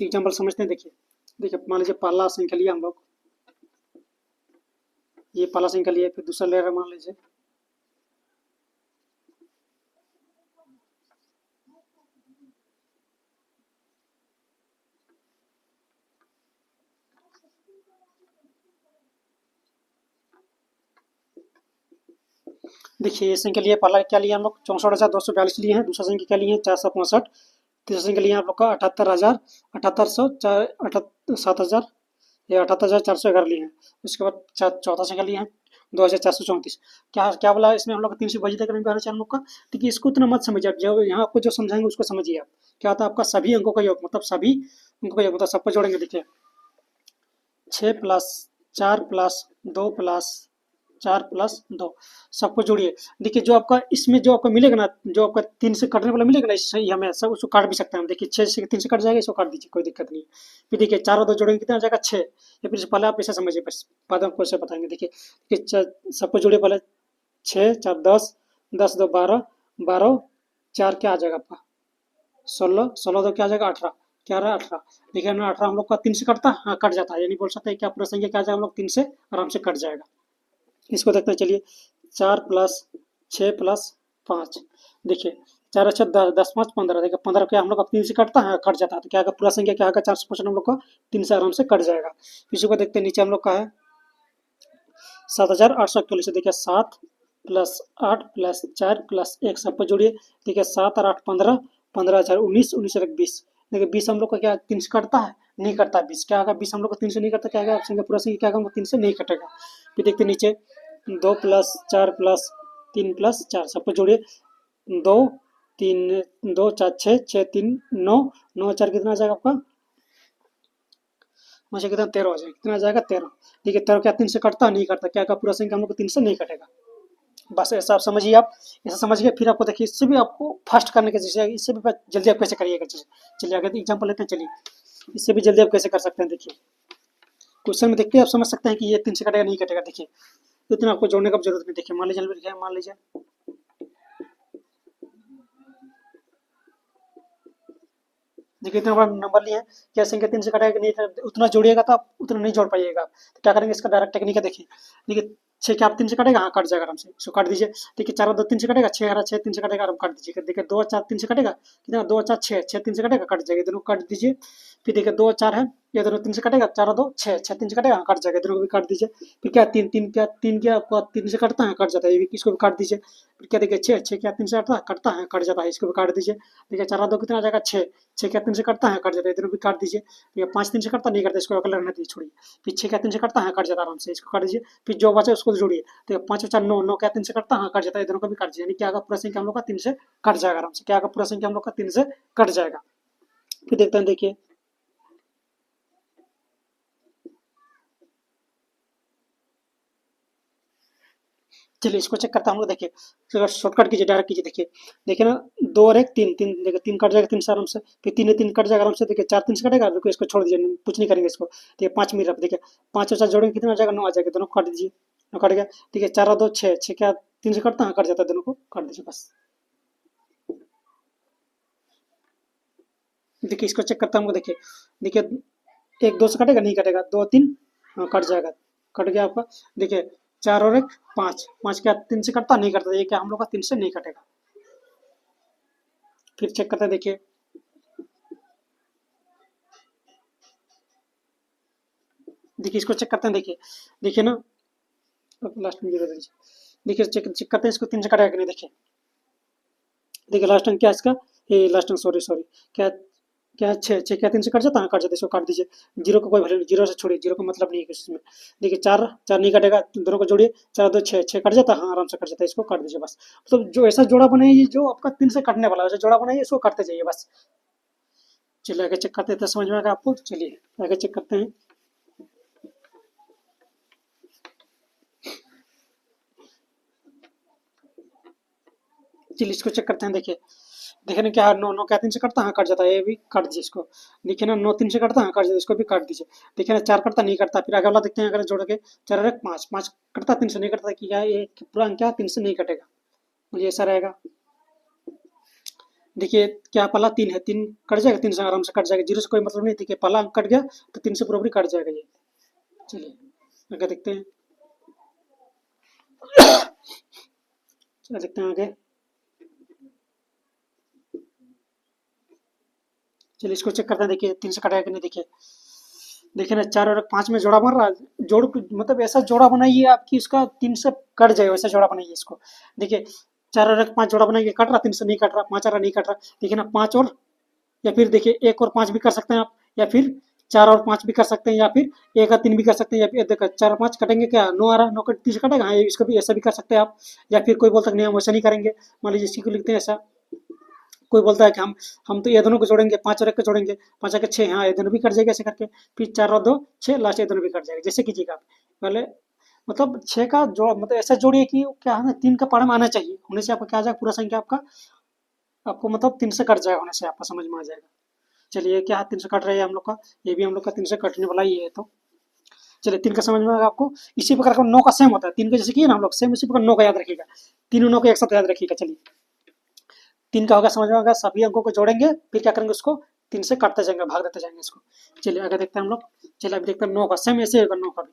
एग्जाम्पल समझते हैं। देखिए देखिए मान लीजिए पहला संख्या लिया हम लोग, ये पहला संख्या लिया, फिर दूसरा ले रहे मान लीजिए, देखिए ये संख्या लिए, पहला क्या लिया हम लोग 64,242 लिए हैं, दूसरा संख्या क्या लिए हैं 465, तीसरा संख्या लिया आप लोग का 78,000, 7800, 7,000, ये 78,411 लिए हैं। उसके बाद चौथा संख्या लिए हैं 2,434। क्या क्या बोला इसमें हम लोग का 3 से विभाजित करने का हम लोग का। देखिए इसको इतना मत समझिए आप, जो यहाँ आपको जो समझाएंगे उसको समझिए आप। क्या होता है आपका सभी अंकों का योग, मतलब सभी अंकों का योग, मतलब सबको जोड़ेंगे। देखिए 6 प्लस 4 प्लस 2 प्लस 4 प्लस 2 सबको जोड़िए। देखिए जो आपका इसमें जो आपको मिलेगा ना, जो आपका 3 से कटने वाला मिलेगा ना, इससे हमें सब उसको काट भी सकते हैं हम। देखिए 6 से 3 से कट जाएगा, इसको काट दीजिए, कोई दिक्कत नहीं। फिर देखिए 4 और 2 जोड़ेंगे कितना आ जाएगा 6। या फिर पहले आप ऐसे समझिए, बस बाद में आपको ऐसे बताएंगे। देखिए सबको जोड़िए पहले, 6 4 10, 10 2 12, 12 4 क्या आ जाएगा आपका 16, 16 2 क्या आ जाएगा 18, क्या रहा 18। देखिए ना 18 हम लोग का 3 से कटता है, हाँ कट जाता है, यानी बोल सकते हैं क्या पूरा संख्या क्या आ जाएगा हम लोग 3 से आराम से कट जाएगा। इसको देखते हैं। चलिए 4 प्लस 6 प्लस 5, देखिए 4 अच्छा 10, 10 5 15, देखिए 15 क्या हम लोग का 3 से कटता है, कट जाता है, तो क्या होगा पूरा संख्या क्या होगा 455 हम लोग का 3 से आराम से कट जाएगा। इसी को देखते हैं, नीचे हम लोग का है 7,841। देखिए 7 प्लस 8 प्लस 4 प्लस 1 सब पर जोड़िए। देखिए 7 और 8 15, 15 19, 19 और 1 20। देखिए 20 हम लोग का क्या 3 से कटता है, नहीं करता। 20 क्या होगा, 20 हम लोग का 3 से नहीं करता, क्या होगा संख्या पूरा संख्या क्या होगा 3 से नहीं कटेगा। फिर देखते नीचे 2 प्लस 4 प्लस 3 प्लस 4 सब पर जोड़िए। 2 3 2 4 6, 6 3 9, 9 4 कितना आ जाएगा आपका, मुझे कितना 13 हो जाएगा, कितना आ जाएगा 13। ठीक है 13 क्या 3 से कटता नहीं करता, क्या का पूरा संख्या हम लोग को 3 से नहीं कटेगा। बस ऐसा आप समझिए, आप ऐसा समझिए। फिर आपको देखिए इससे भी आपको फास्ट करने की चीज़ है, इससे भी जल्दी आप कैसे करिएगा चीज़। चलिए आगे एग्जाम्पल लेते हैं। चलिए इससे भी जल्दी आप कैसे कर सकते हैं। देखिए क्वेश्चन में देखते हैं, आप समझ सकते हैं कि ये 3 से कटेगा नहीं कटेगा। देखिए इतना आपको जोड़ने का जरूरत नहीं। देखिए मान लीजिए देखिए इतना बड़ा नंबर लिया है, क्या संख्या 3 से कटेगा नहीं, उतना जोड़िएगा तो आप उतना नहीं जोड़ पाइएगा। तो क्या करेंगे, इसका डायरेक्ट टेक्निक है। देखिए देखिए 6 क्या आप 3 से कटेगा, हाँ कट जाएगा आराम से, इसको काट दीजिए। देखिए 4 2 3 से कटेगा, 6 6 3 से कटेगा, आराम काट दीजिए। देखिए 2 4 3 से कटेगा, कितना 2 4 6, 6 3 से कटेगा, कट जाएगा, दोनों काट दीजिए। फिर देखिए 2 4 है, ये दोनों 3 से कटेगा, 4 2 6, 6 3 से कटेगा, हाँ कट जाएगा, दोनों को भी काट दीजिए। फिर क्या 3 3 क्या 3 क्या आपका 3 से कटता है, कट जाता है, ये भी इसको भी काट दीजिए। फिर क्या देखिए 6 6 क्या 3 से कटता है, कट जाता है, इसको भी काट दीजिए। देखिए 4 2 कितना आ जाएगा 6, 6 क्या 3 से कटता है, कट जाता है, इधर भी काट दीजिए। फिर 5 3 से कटता नहीं करता, इसको अगला रहने दीजिए, छोड़िए। फिर 6 क्या 3 से कटता है, कट जाता है आराम से, इसको काट दीजिए। फिर जो बचा उसको जोड़िए। तो 5 4 9, 9 क्या 3 से कटता है, कट जाता है, इधर को भी काट दीजिए। यानी क्या आगा पूरा संख्या हम लोग का 3 से कट जाएगा आराम से, क्या आगा पूरा संख्या हम लोग का 3 से कट जाएगा। फिर देखते हैं। देखिए चलिए इसको चेक करते हैं हम लोग। देखिए शॉर्टकट कीजिए, डायरेक्ट कीजिए। देखिए देखिए ना 2 और 1 3, 3 देखिए 3 कट जाएगा 3 से आराम से। फिर 3 3 कट जाएगा आराम से। देखिए 4 3 से कटेगा, रुको इसको छोड़ दीजिए, कुछ नहीं करेंगे इसको। देखिए 5 मिनट आप देखिए 5 और 4 जोड़ेंगे कितना आ जाएगा 9 आ जाएगा, दोनों काट दीजिए, 9 कट गया। देखिए 4 और 2 6, 6 क्या 3 से कटता है, कट जाता है, दोनों को काट दीजिए बस। देखिए इसको चेक करता हूँ, देखिए देखिए 1 2 से कटेगा, नहीं कटेगा, 2 3, हाँ कट जाएगा, कट गया आपका। देखिए 4 और 1 5, 5 क्या 3 से कटता, नहीं कटता, ये क्या हम लोग का 3 से नहीं कटेगा। फिर चेक करते हैं, देखिए देखिए इसको चेक करते हैं, देखिए देखिए ना, लास्ट में 0 दीजिए। देखिए चेक चेक करते हैं इसको 3 से कटेगा कि नहीं। देखिए देखिए लास्ट टाइम क्या इसका, ये लास्ट टाइम सॉरी सॉरी, क्या क्या 6 6 क्या 3 से कट जाता है, कट जाता है, इसको काट दीजिए। 0 को कोई वैल्यू नहीं, 0 से छोड़िए, 0 का मतलब नहीं है किसी में। देखिए 4 4 नहीं कटेगा, दोनों को जोड़िए, 4 2 6 6 कट जाता है, हाँ आराम से कट जाता है, इसको काट दीजिए बस। तो जो ऐसा जोड़ा बनाइए जो आपका 3 से कटने वाला है, वैसा जोड़ा बनाइए, इसको काटते जाइए बस। चलिए आगे चेक करते हैं, तो समझ में आएगा आपको। चलिए आगे चेक करते हैं। चलिए इसको चेक करते हैं, देखिए देखिए ना क्या 9 9 क्या 3 से कटता है, हाँ कट जाता है, ये भी काट दीजिए इसको। देखिए ना 9 3 से कटता है, हाँ कट जाता है, इसको भी काट दीजिए। देखिए ना 4 कटता नहीं कटता, फिर आगे वाला देखते हैं, अगर जोड़ के 4 और 1 5, 5 कटता 3 से नहीं कटता, कि क्या ये पूरा अंक क्या 3 से नहीं कटेगा, मुझे ऐसा रहेगा। देखिए क्या पहला 3 है, 3 कट जाएगा, 3 से आराम से कट जाएगा, 0 से कोई मतलब नहीं। देखिए पहला अंक कट गया तो 3 से पूरा कट जाएगा ये। चलिए आगे देखते हैं, चलिए देखते हैं आगे। चलिए इसको चेक करते हैं, देखिए 3 से कटेगा कि नहीं। देखिए देखिए ना 4 और 5 में जोड़ा बन रहा है, जोड़ मतलब ऐसा जोड़ा बनाइए आपकी उसका 3 से कट जाए, वैसा जोड़ा बनाइए इसको। देखिए 4 और 5 जोड़ा बनाइए, कट रहा 3 से नहीं कट रहा, 5 आ रहा नहीं कट रहा। देखिए ना 5 और, या फिर देखिए 1 और 5 भी कर सकते हैं आप, या फिर 4 और 5 भी कर सकते हैं, या फिर 1 और 3 भी कर सकते हैं, या फिर देखो 4 और 5 कटेंगे क्या, 9 आ रहा, 9 3 से कटेगा, हाँ इसको भी ऐसा भी कर सकते हैं आप। या फिर कोई बोलता है नहीं हम वैसा नहीं करेंगे, मान लीजिए इसी को लिखते हैं ऐसा। कोई बोलता है कि हम तो ये दोनों को जोड़ेंगे, 5 और 1 को जोड़ेंगे, 5 एक 6, हाँ ये दोनों भी कट जाएगा ऐसे करके। फिर 4 और 2 6, लास्ट ये दोनों भी कट जाएगा, जैसे कीजिएगा आप। पहले मतलब 6 का जोड़ मतलब ऐसा जोड़िए कि क्या है ना 3 का पारा में आना चाहिए, होने से आपका क्या आ जाएगा, पूरा संख्या आपका आपको मतलब 3 से कट जाएगा, होने से आपका समझ में आ जाएगा। चलिए क्या 3 से कट रहा है हम लोग का, ये भी हम लोग का 3 से कटने वाला ही है। तो चलिए 3 का समझ में आएगा आपको। इसी प्रकार का 9 का सेम होता है, 3 का जैसे किए ना हम लोग, सेम इसी प्रकार 9 का याद रखिएगा, तीनों 9 को एक साथ याद रखिएगा। चलिए 3 का होगा, समझ में आएगा, सभी अंकों को जोड़ेंगे, फिर क्या करेंगे उसको 3 से काटते जाएंगे, भाग देते जाएंगे इसको। चलिए आगे देखते हैं हम लोग। चलिए अभी देखते हैं 9 का, सेम ऐसे होगा 9 का भी।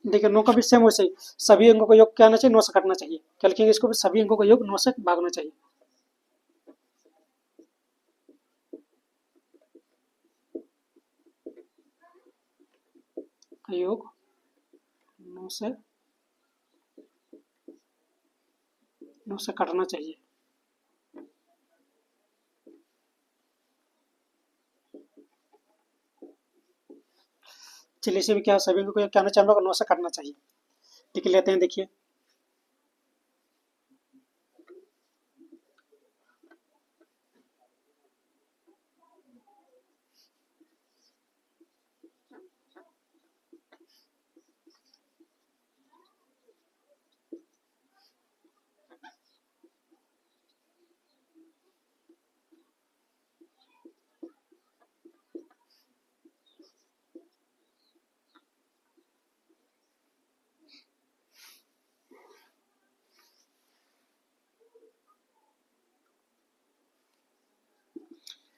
देखिए 9 का भी सेम वैसे ही, सभी अंकों का योग क्या आना चाहिए, 9 से काटना चाहिए। क्या लिखेंगे इसको भी, सभी अंकों का योग 9 से भागना चाहिए। योग 9 से 9 से काटना चाहिए। चलिए इसे भी क्या, सभी अंकों का योग क्या आना चाहिए, हम लोग 9 से काटना चाहिए। लिख लेते हैं, देखिए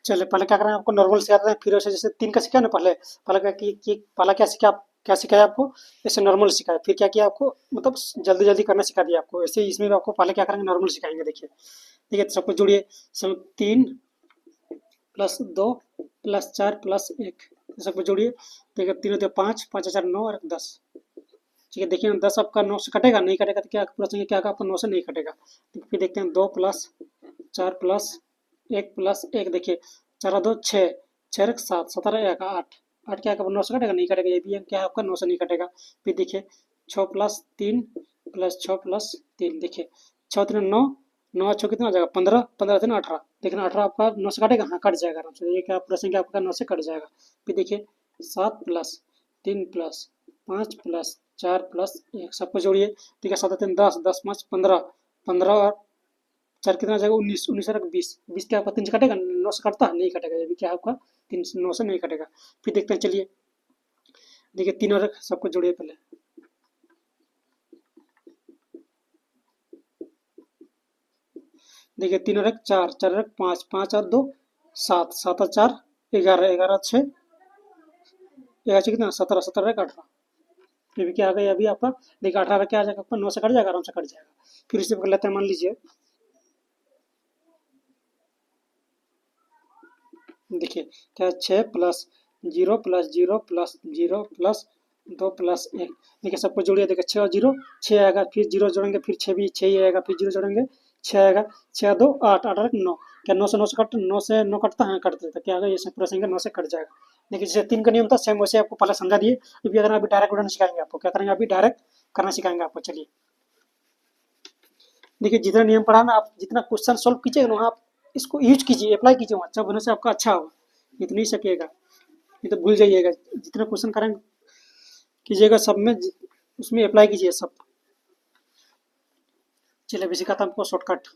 चलिए पहले क्या करें, आपको नॉर्मल सिखाते हैं, फिर वैसे जैसे 3 का सीखा ना पहले, पहले क्या कि पहला क्या सीखा, क्या सिखाया आपको, जैसे नॉर्मल सिखाया, फिर क्या किया आपको, मतलब जल्दी जल्दी करना सिखा दिया आपको। ऐसे ही इसमें भी आपको पहले क्या करेंगे, नॉर्मल सिखाएंगे। देखिए देखिए तो सबको जोड़िए, सब 3 प्लस 2 प्लस 4 प्लस 1, सबको जोड़िए। देखिए 3 होते 5, 5 4 9 और 10। ठीक है देखिए 10 आपका 9 से कटेगा, नहीं कटेगा तो क्या पूरा संख्या क्या होगा आपका 9 से नहीं कटेगा। तो फिर देखते हैं 2 प्लस 4 प्लस 1 प्लस 1, देखिए 4 2 6, 6 1 7, 17 1 8, 8 क्या होगा 9 से कटेगा, नहीं कटेगा, ये भी क्या है आपका 9 से नहीं कटेगा। फिर देखिए 6 प्लस 3 प्लस 6 प्लस 3, देखिए 6 3 9, 9 6 कितना हो जाएगा 15, 15 3 18, देखिए 18 आपका 9 से कटेगा, हाँ कट जाएगा आराम से, ये क्या पूरा संख्या आपका 9 से कट जाएगा। फिर देखिए 7 प्लस 3 प्लस 5 प्लस 4 प्लस 1, सबको जोड़िए। ठीक है 7 3 10, 10 5 15, 15 और 4 कितना जाएगा 19, 19 और 20, 20 क्या आपका 3 से कटेगा, 9 से कटता है नहीं कटेगा, ये भी क्या आपका 3 से 9 से नहीं कटेगा। फिर देखते हैं, चलिए देखिए 3 और 1 सबको जोड़िए पहले। देखिए 3 और 1 4, 4 और 1 5, 5 और 2 7, 7 और 4 11, 11 और 6 11 से कितना 17, 17 और 1 18। फिर भी क्या आ गया अभी आपका, देखिए 18 क्या आ जाएगा आपका 9 से कट जाएगा, आराम से कट जाएगा। फिर इसे कर लेते हैं, मान लीजिए देखिए क्या 6 plus 0 plus 0 plus 0 plus 2 plus 1। देखिए सबको जोड़िए, देखिए 6 और 0 6 आएगा, फिर 0 जोड़ेंगे फिर 6 भी 6 ही आएगा, फिर 0 जोड़ेंगे 6 आएगा, 6 2 8, 8 और 1 9। क्या 9 से 9 से कट 9 से 9 कटता है, कट देता क्या आएगा, ये पूरा संख्या 9 से कट जाएगा। देखिए जैसे 3 का नियम था सेम वैसे आपको पहले समझा दिए। अभी अगर अभी डायरेक्ट उड़ाना सिखाएंगे आपको, क्या करेंगे अभी डायरेक्ट करना सिखाएंगे आपको। चलिए देखिए जितना नियम पढ़ा ना, आप जितना क्वेश्चन सोल्व कीजिएगा ना आप इसको यूज कीजिए, अप्लाई कीजिए, अच्छा होने से आपका अच्छा होगा। ये तो नहीं सकेगा, ये तो भूल जाइएगा। जितना क्वेश्चन करेंगे कीजिएगा सब में उसमें अप्लाई कीजिए सब। चलिए अभी सिखाता हूँ आपको शॉर्टकट।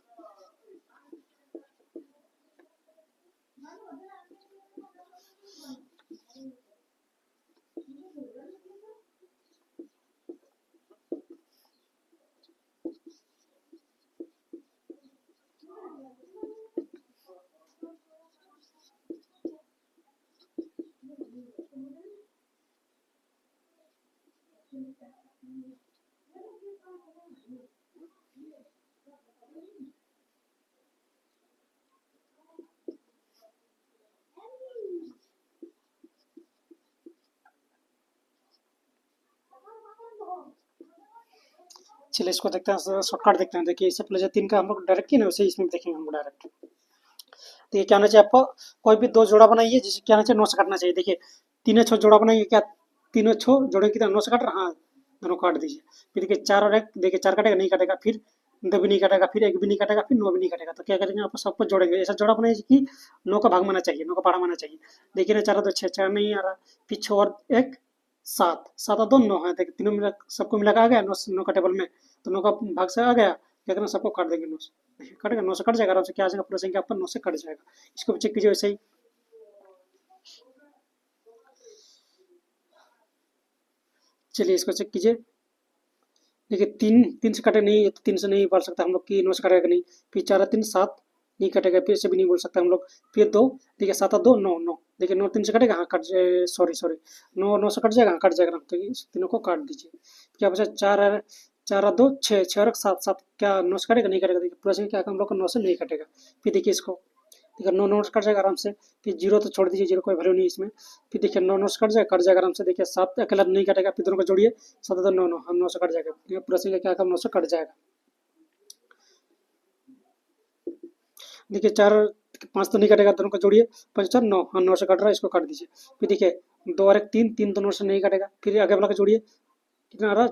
चलिए इसको देखते हैं, शॉर्टकट देखते हैं। देखिए इससे पहले जो 3 का हम लोग डायरेक्ट किए ना, वैसे इसमें देखेंगे हम डायरेक्ट। तो ये क्या होना चाहिए आपको, कोई भी दो जोड़ा बनाइए जिसे क्या होना चाहिए 9 से काटना चाहिए। देखिए तीनों छो जोड़ा बनाइए, क्या तीनों छो जोड़े कितना 9 से काट रहा, हाँ दोनों काट दीजिए। फिर देखिए 4 और 1, देखिए 4 कटेगा नहीं कटेगा, फिर 2 भी नहीं कटेगा, फिर 1 भी नहीं कटेगा, फिर 9 भी नहीं कटेगा। तो क्या करेंगे आप सबको जोड़ेंगे, ऐसा जोड़ा बनाइए कि 9 का भाग माना चाहिए, 9 का पहाड़ा माना चाहिए। देखिए ना 4 और 2 6, 4 नहीं आ रहा, फिर 6 और 1 7, 7 और 2 9 है। देखिए तीनों मिला सबको मिला के आ गया 9, 9 का टेबल में, तो 9 का भाग से आ गया। क्या करना सबको काट देंगे 9 से, देखिए कटेगा 9 से कट जाएगा आराम से, क्या आ जाएगा पूरा संख्या आपका 9 से कट जाएगा। इसको भी चेक कीजिए वैसे ही। चलिए इसको चेक कीजिए। देखिए 3 3 से कटे नहीं, तो 3 से नहीं बोल सकता हम लोग कि 9 से कटेगा नहीं। फिर 4 और 3 7 नहीं कटेगा, फिर से भी नहीं बोल सकता हम लोग। फिर 2, देखिए 7 और 2 9 9, देखिए 9 3 से कटेगा, हाँ कट जाए, सॉरी सॉरी 9 9 से कट जाएगा, हाँ कट जाएगा। तो इस तीनों को काट दीजिए। क्या बचा 4 और 4 और 2 6, 6 और 7 7, क्या 9 से कटेगा नहीं कटेगा, देखिए पूरा से क्या हम लोग को 9 से नहीं कटेगा। फिर देखिए इसको, देखिए 9 9 से कट जाएगा आराम से। फिर 0 तो छोड़ दीजिए, 0 कोई वैल्यू नहीं इसमें। फिर देखिए 9 9 से कट जाएगा आराम से। देखिए 7 अकेला नहीं कटेगा, फिर दोनों को जोड़िए 7 तो 9 9, हम 9 से कट जाएगा, ये पूरा संख्या क्या 9 से कट जाएगा। देखिए 4 5 तो नहीं कटेगा, दोनों को जोड़िए 5 4 9, हाँ 9 से कट रहा है, इसको काट दीजिए। फिर देखिए 2 और 1 3, 3 तो 9 से नहीं कटेगा, फिर आगे वाला को जोड़िए कितना आ रहा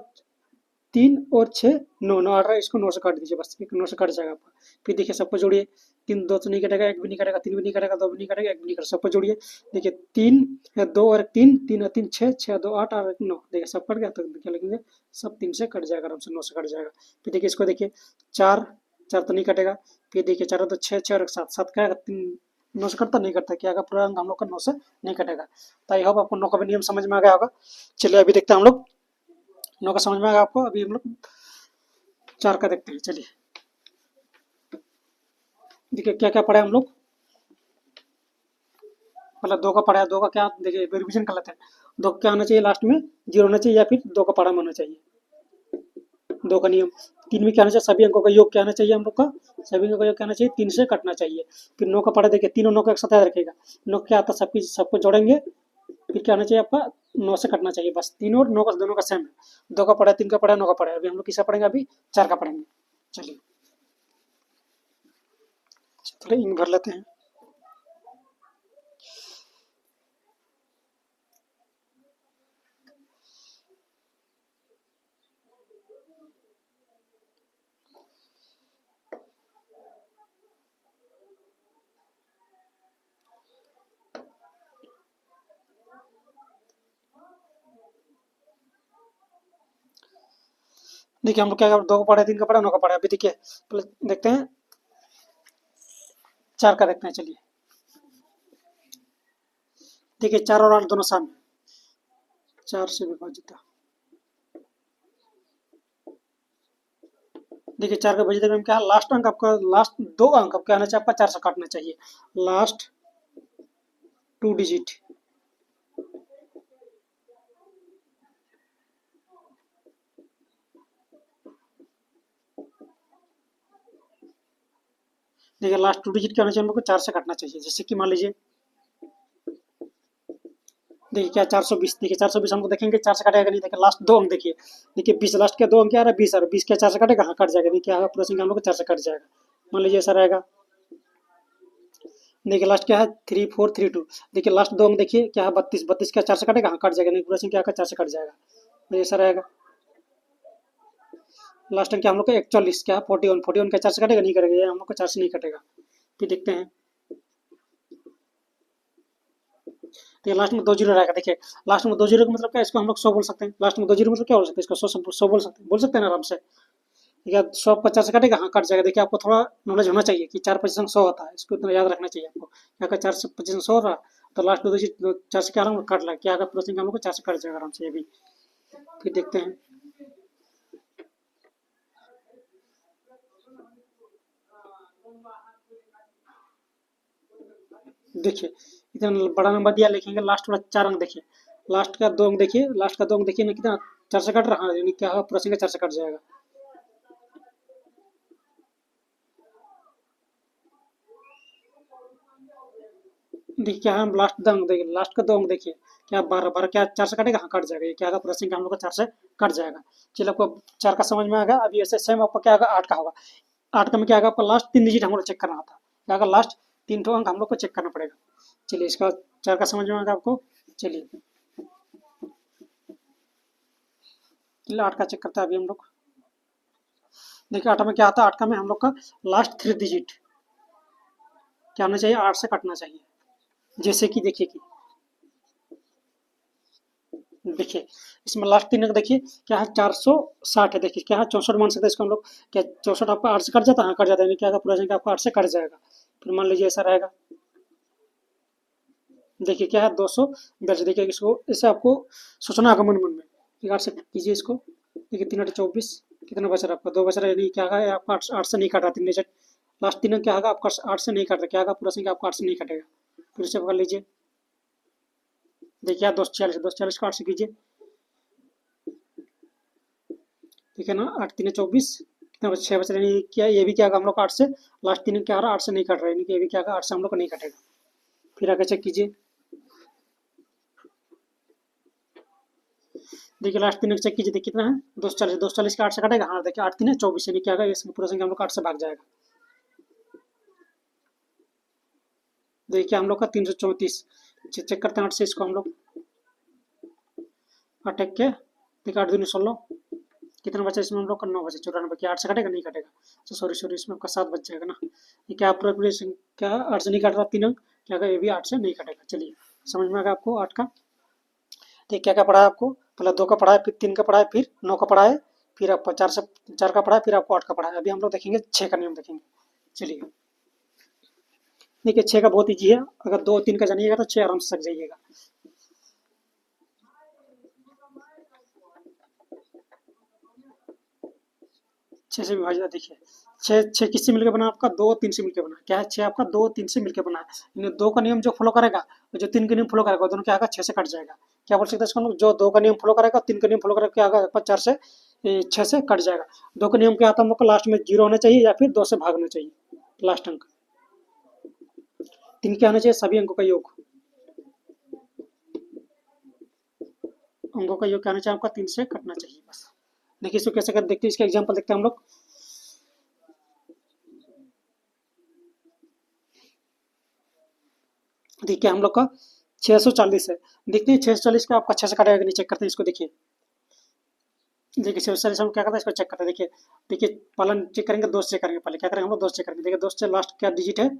3 और 6 9 9 आ रहा है, इसको 9 से काट दीजिए, बस एक 9 से कट जाएगा आपका। फिर देखिए सबको जोड़िए 3 2 तो नहीं कटेगा, 1 भी नहीं कटेगा, 3 भी नहीं कटेगा, 2 भी नहीं कटेगा, 1 भी नहीं कटेगा, सबको जोड़िए। देखिए 3 2 और 3, 3 और 3 6, 6 2 8 और 1 9, देखिए सब कट गया। तो क्या लिखेंगे सब 3 से कट जाएगा आराम से, 9 से कट जाएगा। फिर देखिए इसको देखिए 4 4 तो नहीं कटेगा, फिर देखिए 4 तो 6 6 और 7 7 क्या आएगा 3, 9 से कटता नहीं कटता, क्या आएगा पूरा अंक हम लोग का 9 से नहीं कटेगा। तो आई होप आपको 9 का भी नियम समझ में आ गया होगा। चलिए अभी देखते हैं हम लोग 9 का समझ में आ गया आपको, अभी हम लोग 4 का देखते हैं। चलिए देखिए क्या क्या पढ़ा है हम लोग। मतलब 2 का पढ़ा है, 2 का क्या देखिए रिविजन कर लेते हैं। 2 का क्या होना चाहिए लास्ट में 0 होना चाहिए, या फिर 2 का पढ़ा में होना चाहिए। 2 का नियम 3 में क्या होना चाहिए, सभी अंकों का योग क्या होना चाहिए हम लोग का, सभी अंकों का योग क्या होना चाहिए 3 से कटना चाहिए। फिर 9 का पढ़ा देखिए तीनों 9 का एक साथ याद रखेगा। 9 क्या आता है सबको जोड़ेंगे, फिर क्या होना चाहिए आपका 9 से कटना चाहिए, बस तीनों और 9 का दोनों का सेम है। 2 का पढ़ा 3 का पढ़ा 9 का पढ़ा, अभी हम लोग किसका पढ़ेंगे, अभी 4 का पढ़ेंगे। चलिए थोड़ा इन भर लेते हैं। देखिए हम लोग क्या 2 का पढ़ा 3 का पढ़ा 9 का पढ़ा, अभी देखिए पहले देखते हैं 4 का देखते हैं। चलिए देखिए 4 और 8 दोनों सामने, 4 से विभाजित, देखिए 4 का बजे तक में क्या है, लास्ट अंक आपका, लास्ट 2 अंक आपका आना चाहिए, आपका 4 से काटना चाहिए, लास्ट 2 डिजिट। देखिए लास्ट 2 डिजिट क्या होना चाहिए, हमको 4 से काटना चाहिए। जैसे कि मान लीजिए, देखिए क्या 420, देखिए 420 हमको देखेंगे 4 से काटेगा नहीं, देखिए लास्ट 2 अंक देखिए, देखिए 20 लास्ट के 2 अंक क्या आ रहा है, 20 आ रहा है, 20 क्या 4 से काटेगा, हाँ कट जाएगा, नहीं क्या होगा, पूरा संख्या हम लोग को 4 से कट जाएगा। मान लीजिए ऐसा रहेगा, देखिए लास्ट क्या है 3432, देखिए लास्ट 2 अंक देखिए क्या है 32, 32 क्या 4 से काटेगा, हाँ कट जाएगा, नहीं पूरा संख्या का 4 से कट जाएगा, तो ऐसा रहेगा। लास्ट अंक क्या हम लोग का 41, क्या 41, 41 क्या 4 से कटेगा, नहीं कटेगा, ये हम लोग को 4 से नहीं कटेगा। फिर देखते हैं, तो ये लास्ट में 2 जीरो रहेगा, देखिए लास्ट में 2 जीरो का मतलब क्या है, इसको हम लोग 100 बोल सकते हैं, लास्ट में 2 जीरो मतलब क्या बोल सकते हैं, इसको 100 बोल सकते हैं ना आराम से। ठीक है 100 50 से कटेगा, हाँ कट जाएगा, देखिए आपको थोड़ा नॉलेज होना चाहिए कि 4 25 100 होता है, इसको इतना याद रखना चाहिए आपको, क्या का 4 से 25 100 रहा, तो लास्ट में 4 से क्या कट लगा, क्या अगर प्रोसेसिंग हम लोग को 4 से कट जाएगा आराम से ये भी। फिर देखते हैं, देखिए इतना बड़ा नंबर दिया, लिखेंगे लास्ट वाला 4 अंक देखिए, लास्ट का 2 अंक देखिए, लास्ट का 2 अंक देखिए ना कितना 4 से कट रहा है, यानी क्या होगा प्रोसेसिंग का 4 से कट जाएगा। देखिए क्या हम लास्ट दंग देखिए, लास्ट का 2 अंक देखिए, क्या 12, 12 क्या 4 से कटेगा, हाँ कट जाएगा, ये क्या होगा प्रोसेसिंग का हम लोग का 4 से कट जाएगा। चलिए आपको 4 का समझ में आ गया, अभी ऐसे सेम आपका क्या होगा 8 का होगा, 8 का में क्या होगा, आपका लास्ट 3 डिजिट हम लोग चेक करना था, क्या होगा लास्ट 3 ठो अंक हम लोग को चेक करना पड़ेगा। चलिए इसका 4 का समझ में आ गया आपको। चलिए 8 का चेक करते हैं अभी हम लोग। देखिए 8 में क्या आता है, 8 का में हम लोग का लास्ट 3 डिजिट क्या होना चाहिए, 8 से कटना चाहिए। जैसे कि देखिए कि देखिए इसमें लास्ट 3 अंक देखिए क्या है 460 है, देखिए क्या है 64 मान सकते हैं इसको हम लोग, क्या 64 आपका 8 से कट जाता है, हाँ कट जाता है, यानी क्या होगा पूरा संख्या आपका 8 से कट जाएगा। फिर मान लीजिए ऐसा रहेगा, देखिए क्या है 210, देखिए इसको इससे आपको सोचना होगा मन मन में, 8 से कीजिए इसको, देखिए 3 8 24, कितना बच रहा है आपका 2 बच रहा है, यानी क्या है आपका 8 से नहीं कट रहा, 3 डिजिट लास्ट 3 अंक क्या होगा आपका 8 से नहीं कट रहा, क्या होगा पूरा संख्या आपका 8 से नहीं कटेगा। फिर से पकड़ लीजिए, देखिए 246, 246 को 8 से कीजिए, ठीक है ना, 8 3 24, कितना बचा 6 बच रहा है, क्या ये भी क्या होगा हम लोग का 8 से, लास्ट 3 क्या आ रहा है 8 से नहीं कट रहा है, यानी कि ये भी क्या होगा 8 से हम लोग को नहीं कटेगा। फिर आगे चेक कीजिए, देखिए लास्ट 3 चेक कीजिए, देखिए कितना है 240, 240 का 8 से कटेगा, हाँ देखिए 8 3 24, यानी क्या होगा इसमें पूरा संख्या हम लोग का 8 से भाग जाएगा। देखिए हम लोग का 334, चेक करते हैं 8 से इसको हम लोग, 8 एक के देखिए 8 दूनी 16, कितना बचा इसमें हम लोग का 9 बचा, 94, क्या 8 से कटेगा, नहीं कटेगा, तो सॉरी सॉरी इसमें आपका 7 बच जाएगा ना, ये क्या पूरा पूरे क्या 8 से नहीं कट रहा 3 अंक, क्या होगा ये भी 8 से नहीं कटेगा। चलिए समझ में आ गया आपको 8 का। तो क्या क्या पढ़ा है आपको, पहले 2 का पढ़ा है, फिर 3 का पढ़ा है, फिर 9 का पढ़ा है, फिर आपको 4 का पढ़ा है, फिर आपको 8 का पढ़ा है। अभी हम लोग देखेंगे 6 का नियम देखेंगे। चलिए देखिए 6 का बहुत ईजी है, अगर 2 3 का जानिएगा तो 6 आराम से सक जाइएगा। 6 से विभाजित, देखिए 6 किससे मिलकर बना आपका 2 3 से मिलकर बना, क्या है 6 आपका 2 3 से मिलकर बना है, 2 का नियम जो फॉलो करेगा और जो 3 का नियम फॉलो करेगा दोनों क्या होगा 6 से कट जाएगा। क्या बोल सकते हैं इसको हम लोग, जो 2 का नियम फॉलो करेगा 3 का नियम फॉलो करेगा क्या होगा 4 से 6 से कट जाएगा। 2 का नियम क्या आता है हम लोग को, लास्ट में 0 होना चाहिए या फिर 2 से भागना चाहिए लास्ट अंक। 3 क्या होना चाहिए, सभी अंकों का योग, अंकों का योग क्या होना चाहिए आपका 3 से कटना चाहिए बस। देखिए इसको कैसे कर देखते हैं, इसका एग्जाम्पल देखते हैं हम लोग। देखिए हम लोग का 640 है, देखते हैं 640 का आपका 6 से काटेगा नहीं, चेक करते हैं इसको। देखिए देखिए 640 हम क्या करते हैं इसको चेक करते हैं, देखिए देखिए पहले चेक करेंगे, दोस्त चेक करेंगे, पहले क्या करेंगे हम लोग दोस्त चेक करेंगे। देखिए दोस्त से लास्ट क्या डिजिट है,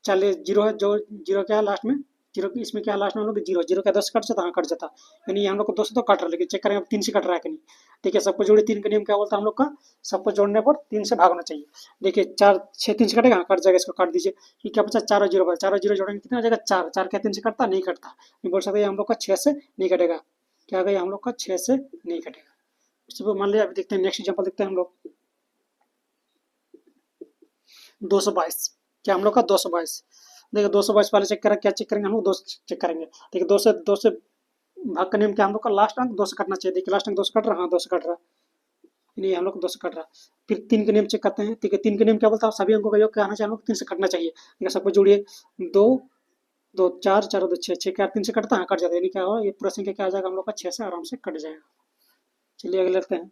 40 जीरो है, जो जीरो क्या है लास्ट में, जीरो इसमें क्या है लास्ट में हम लोग जीरो, जीरो क्या 10 कट जाता, हाँ कट जाता, यानी हम लोग को 2 से तो कट रहा है, लेकिन चेक करेंगे 3 से कट रहा है कि नहीं। देखिए सबको जोड़े 3 का नियम क्या बोलता है हम लोग का, सबको जोड़ने पर 3 से भागना चाहिए। देखिए 4 6 3 से कटेगा, हाँ कट जाएगा, इसको काट दीजिए। ये क्या बचा 4 और 0 बचा, 4 और 0 जोड़ेंगे कितना आ जाएगा 4, 4 क्या 3 से कटता, नहीं कटता, नहीं बोल सकते हम लोग का 6 से नहीं कटेगा, क्या गया हम लोग का 6 से नहीं कटेगा। मान लिया, अभी देखते हैं नेक्स्ट एग्जाम्पल देखते हैं हम लोग। 222, क्या हम लोग का 222। देखिए 222 पहले चेक करें, क्या चेक करेंगे हम लोग, 2 चेक करेंगे। देखिए 2 से भाग का नियम क्या, हम लोग का लास्ट अंक 2 से कटना चाहिए। देखिए लास्ट अंक 2 से कट रहा, हाँ 2 से कट रहा, नहीं हम लोग को 2 से कट रहा। फिर 3 के नियम चेक करते हैं। ठीक है, 3 के नियम क्या बोलता है, सभी अंकों का योग क्या आना चाहिए, हम लोग 3 से कटना चाहिए। ठीक है, सबको जोड़िए, 2 2 4 4 2 6 6 क्या 3 से कटता है, कट जाता है, यानी क्या होगा, ये पूरा संख्या क्या आ जाएगा हम लोग का 6 से आराम से कट जाएगा। चलिए अगले लेते हैं।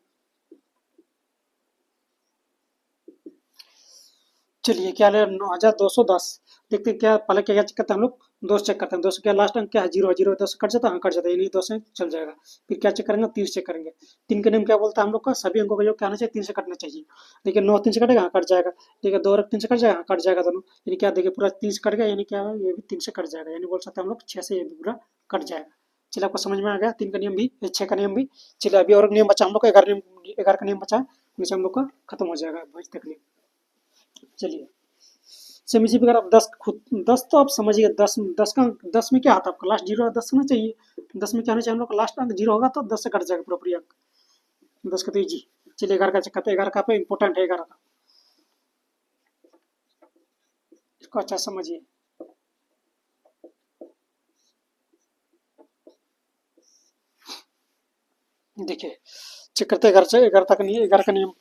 चलिए क्या ले, 9210। देखते हैं क्या, पहले क्या क्या चेक करते हैं हम लोग, 2 से चेक करते हैं। 2 से क्या लास्ट अंक क्या है, 0 है, 0 2 से कट जाता है, हाँ कट जाता है, यानी 2 से चल जाएगा। फिर क्या चेक करेंगे, 3 से चेक करेंगे। 3 का नियम क्या बोलता है हम लोग का, सभी अंकों का योग क्या आना चाहिए, 3 से कटना चाहिए। देखिए 9 3 से कटेगा, हाँ कट जाएगा। देखिए 2 और 3 से कट जाएगा, हाँ कट जाएगा दोनों। यानी क्या, देखिए पूरा 3 से कट गया, यानी क्या है, ये भी 3 से कट जाएगा, यानी बोल सकते हैं हम लोग 6 से ये भी पूरा कट जाएगा। चलिए आपको समझ में आ गया 3 का नियम भी, 6 का नियम भी। चलिए अभी और एक नियम बचा हम लोग का, 11 नियम, 11 का नियम बचा है, नीचे हम लोग का खत्म हो जाएगा बच तक नियम। चलिए सेम इसी प्रकार आप 10 खुद 10 तो आप समझिए, 10 10 का 10 में क्या आता है आपका लास्ट 0 10 होना चाहिए। 10 में क्या होना चाहिए हम लोग का लास्ट अंक 0 होगा, तो 10 से कट जाएगा पूरा पूरी अंक, 10 का तो इजी। चलिए 11 का चेक करते हैं, 11 का पे इंपॉर्टेंट है 11 का, इसको अच्छा समझिए। देखिए चेक करते हैं 11 से 11 तक, नहीं 11 का नियम।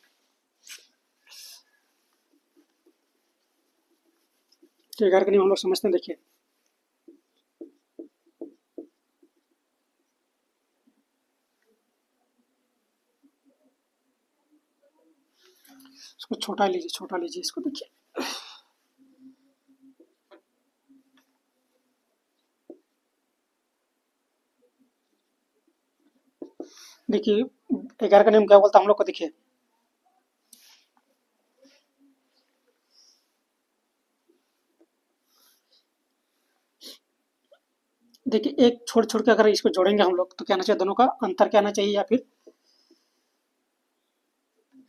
तो 11 का नियम हम लोग समझते हैं। देखिए इसको छोटा लीजिए, छोटा लीजिए इसको। देखिए देखिए 11 का नियम क्या बोलता है हम लोग को, देखिए देखिए एक छोड़ छोड़ के अगर इसको जोड़ेंगे हम लोग, तो क्या आना चाहिए, दोनों का अंतर क्या आना चाहिए, या फिर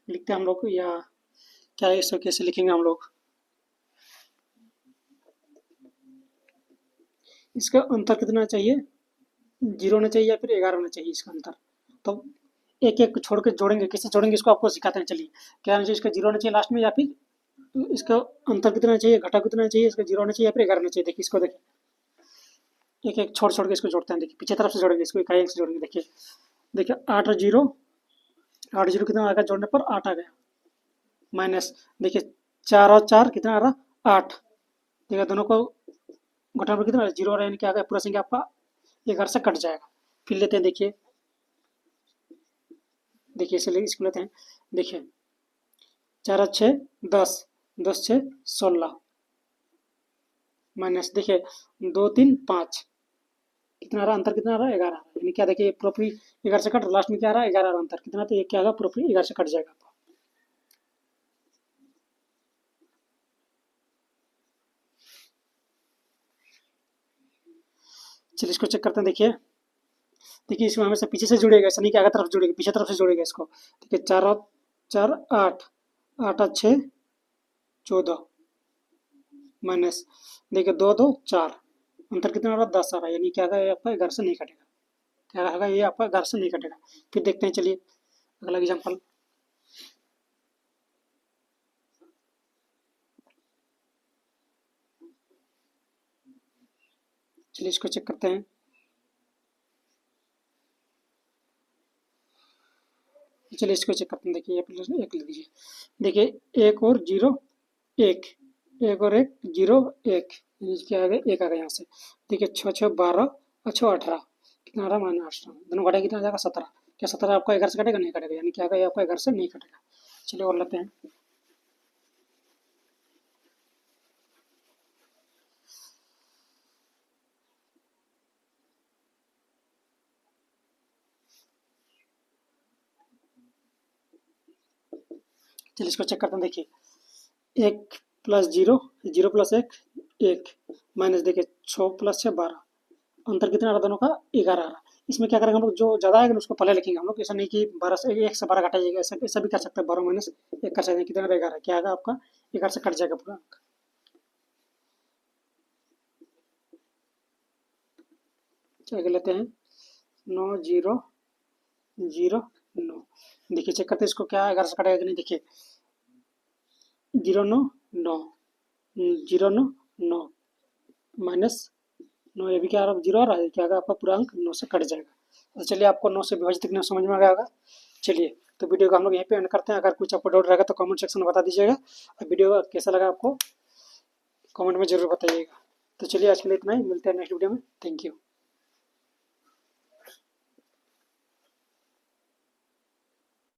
लिखते हैं हम लोग, या क्या इसको कैसे लिखेंगे हम लोग, इसका अंतर कितना चाहिए, 0 होना चाहिए या फिर 11 होना चाहिए इसका अंतर। तो एक एक छोड़ के जोड़ेंगे, कैसे जोड़ेंगे इसको आपको सिखाते हैं। चलिए क्या होना चाहिए, इसका 0 होना चाहिए लास्ट में, या फिर इसका अंतर कितना चाहिए, घटा कितना चाहिए, इसका 0 होना चाहिए या फिर 11 होना चाहिए। देखिए इसको, देखिए एक एक छोड़ छोड़ के इसको जोड़ते हैं। देखिए पीछे तरफ से जोड़ेंगे इसको, इकाई अंक से जोड़ेंगे। देखिए देखिए 8 और 0, 8 0 कितना आ गया, जोड़ने पर 8 आ गया, माइनस देखिए 4 और 4 कितना आ रहा, 8। देखिए दोनों को घटाने पर कितना 0 आ रहा है, यानी क्या आ गया, पूरा संख्या आपका 11 से कट जाएगा। फिर लेते हैं, देखिए देखिए इसको लेते हैं। देखिए 4 और 6 10, 10 6 16, माइनस देखिए 2 3 5, कितना आ रहा अंतर, कितना आ रहा है, 11 आ रहा है। यानी क्या, देखिए पूरी 11 से कट, लास्ट में क्या आ रहा है, 11 आ रहा अंतर कितना, तो ये क्या होगा, पूरी 11 से कट जाएगा। चलिए इसको चेक करते हैं। देखिए देखिए इसमें हमेशा पीछे से जुड़ेगा, ऐसा नहीं कि आगे तरफ जुड़ेगा, पीछे तरफ से जुड़ेगा इसको। देखिए 4 और 4 8, 8 और 6 14, माइनस देखिए 2 2 4, अंतर कितना आ रहा है, 10 आ रहा है, यानी क्या होगा, ये आपका 11 से नहीं कटेगा। क्या होगा, ये आपका 11 से नहीं कटेगा। फिर देखते हैं, चलिए अगला एग्जाम्पल। चलिए इसको चेक करते हैं। चलिए इसको चेक करते हैं। देखिए ये प्लस एक ले लीजिए। देखिए 1 और 0 1, 1 और 1 0 1, क्या आ गया, 1 आ गया यहाँ से। देखिए 6 6 12 और 6 18, कितना आ रहा, माइनस 18, दोनों घटा कितना आ जाएगा, 17। क्या 17 आपका 11 से कटेगा, नहीं कटेगा, यानी क्या आ गया, आपका 11 से नहीं कटेगा। चलिए और लेते हैं। चलिए इसको चेक करते हैं। देखिए 1 प्लस 0, 0 प्लस 1 1, माइनस देखिए 6 प्लस 6 12, अंतर कितना आ रहा दोनों का, 11 आ रहा। इसमें क्या करेंगे हम लोग, जो ज़्यादा आएगा ना उसको पहले लिखेंगे हम लोग, ऐसा नहीं कि 12 से 1 से 12 घटा जाएगा, ऐसा ऐसा भी कर सकते हैं, 12 माइनस 1 कर सकते हैं, कितना रहेगा, क्या आएगा आपका, 11 से कट जाएगा पूरा अंक। चलिए लेते हैं 9 0 0 9। देखिए चेक करते हैं इसको, क्या 11 से कटेगा कि नहीं। देखिए 0 9 9, 0 9 9 -9, ये भी क्या आ रहा, 0 आ रहा है, क्या आएगा आपका पूरा अंक 9 से कट जाएगा। तो चलिए आपको 9 से विभाजित करना समझ में आ गया होगा। चलिए तो वीडियो को हम लोग यहीं पे एंड करते हैं। अगर कुछ आपको डाउट रहेगा तो कमेंट सेक्शन में बता दीजिएगा, और वीडियो कैसा लगा आपको कमेंट में ज़रूर बताइएगा। तो चलिए आज के लिए इतना ही, मिलते हैं नेक्स्ट वीडियो में। Thank you.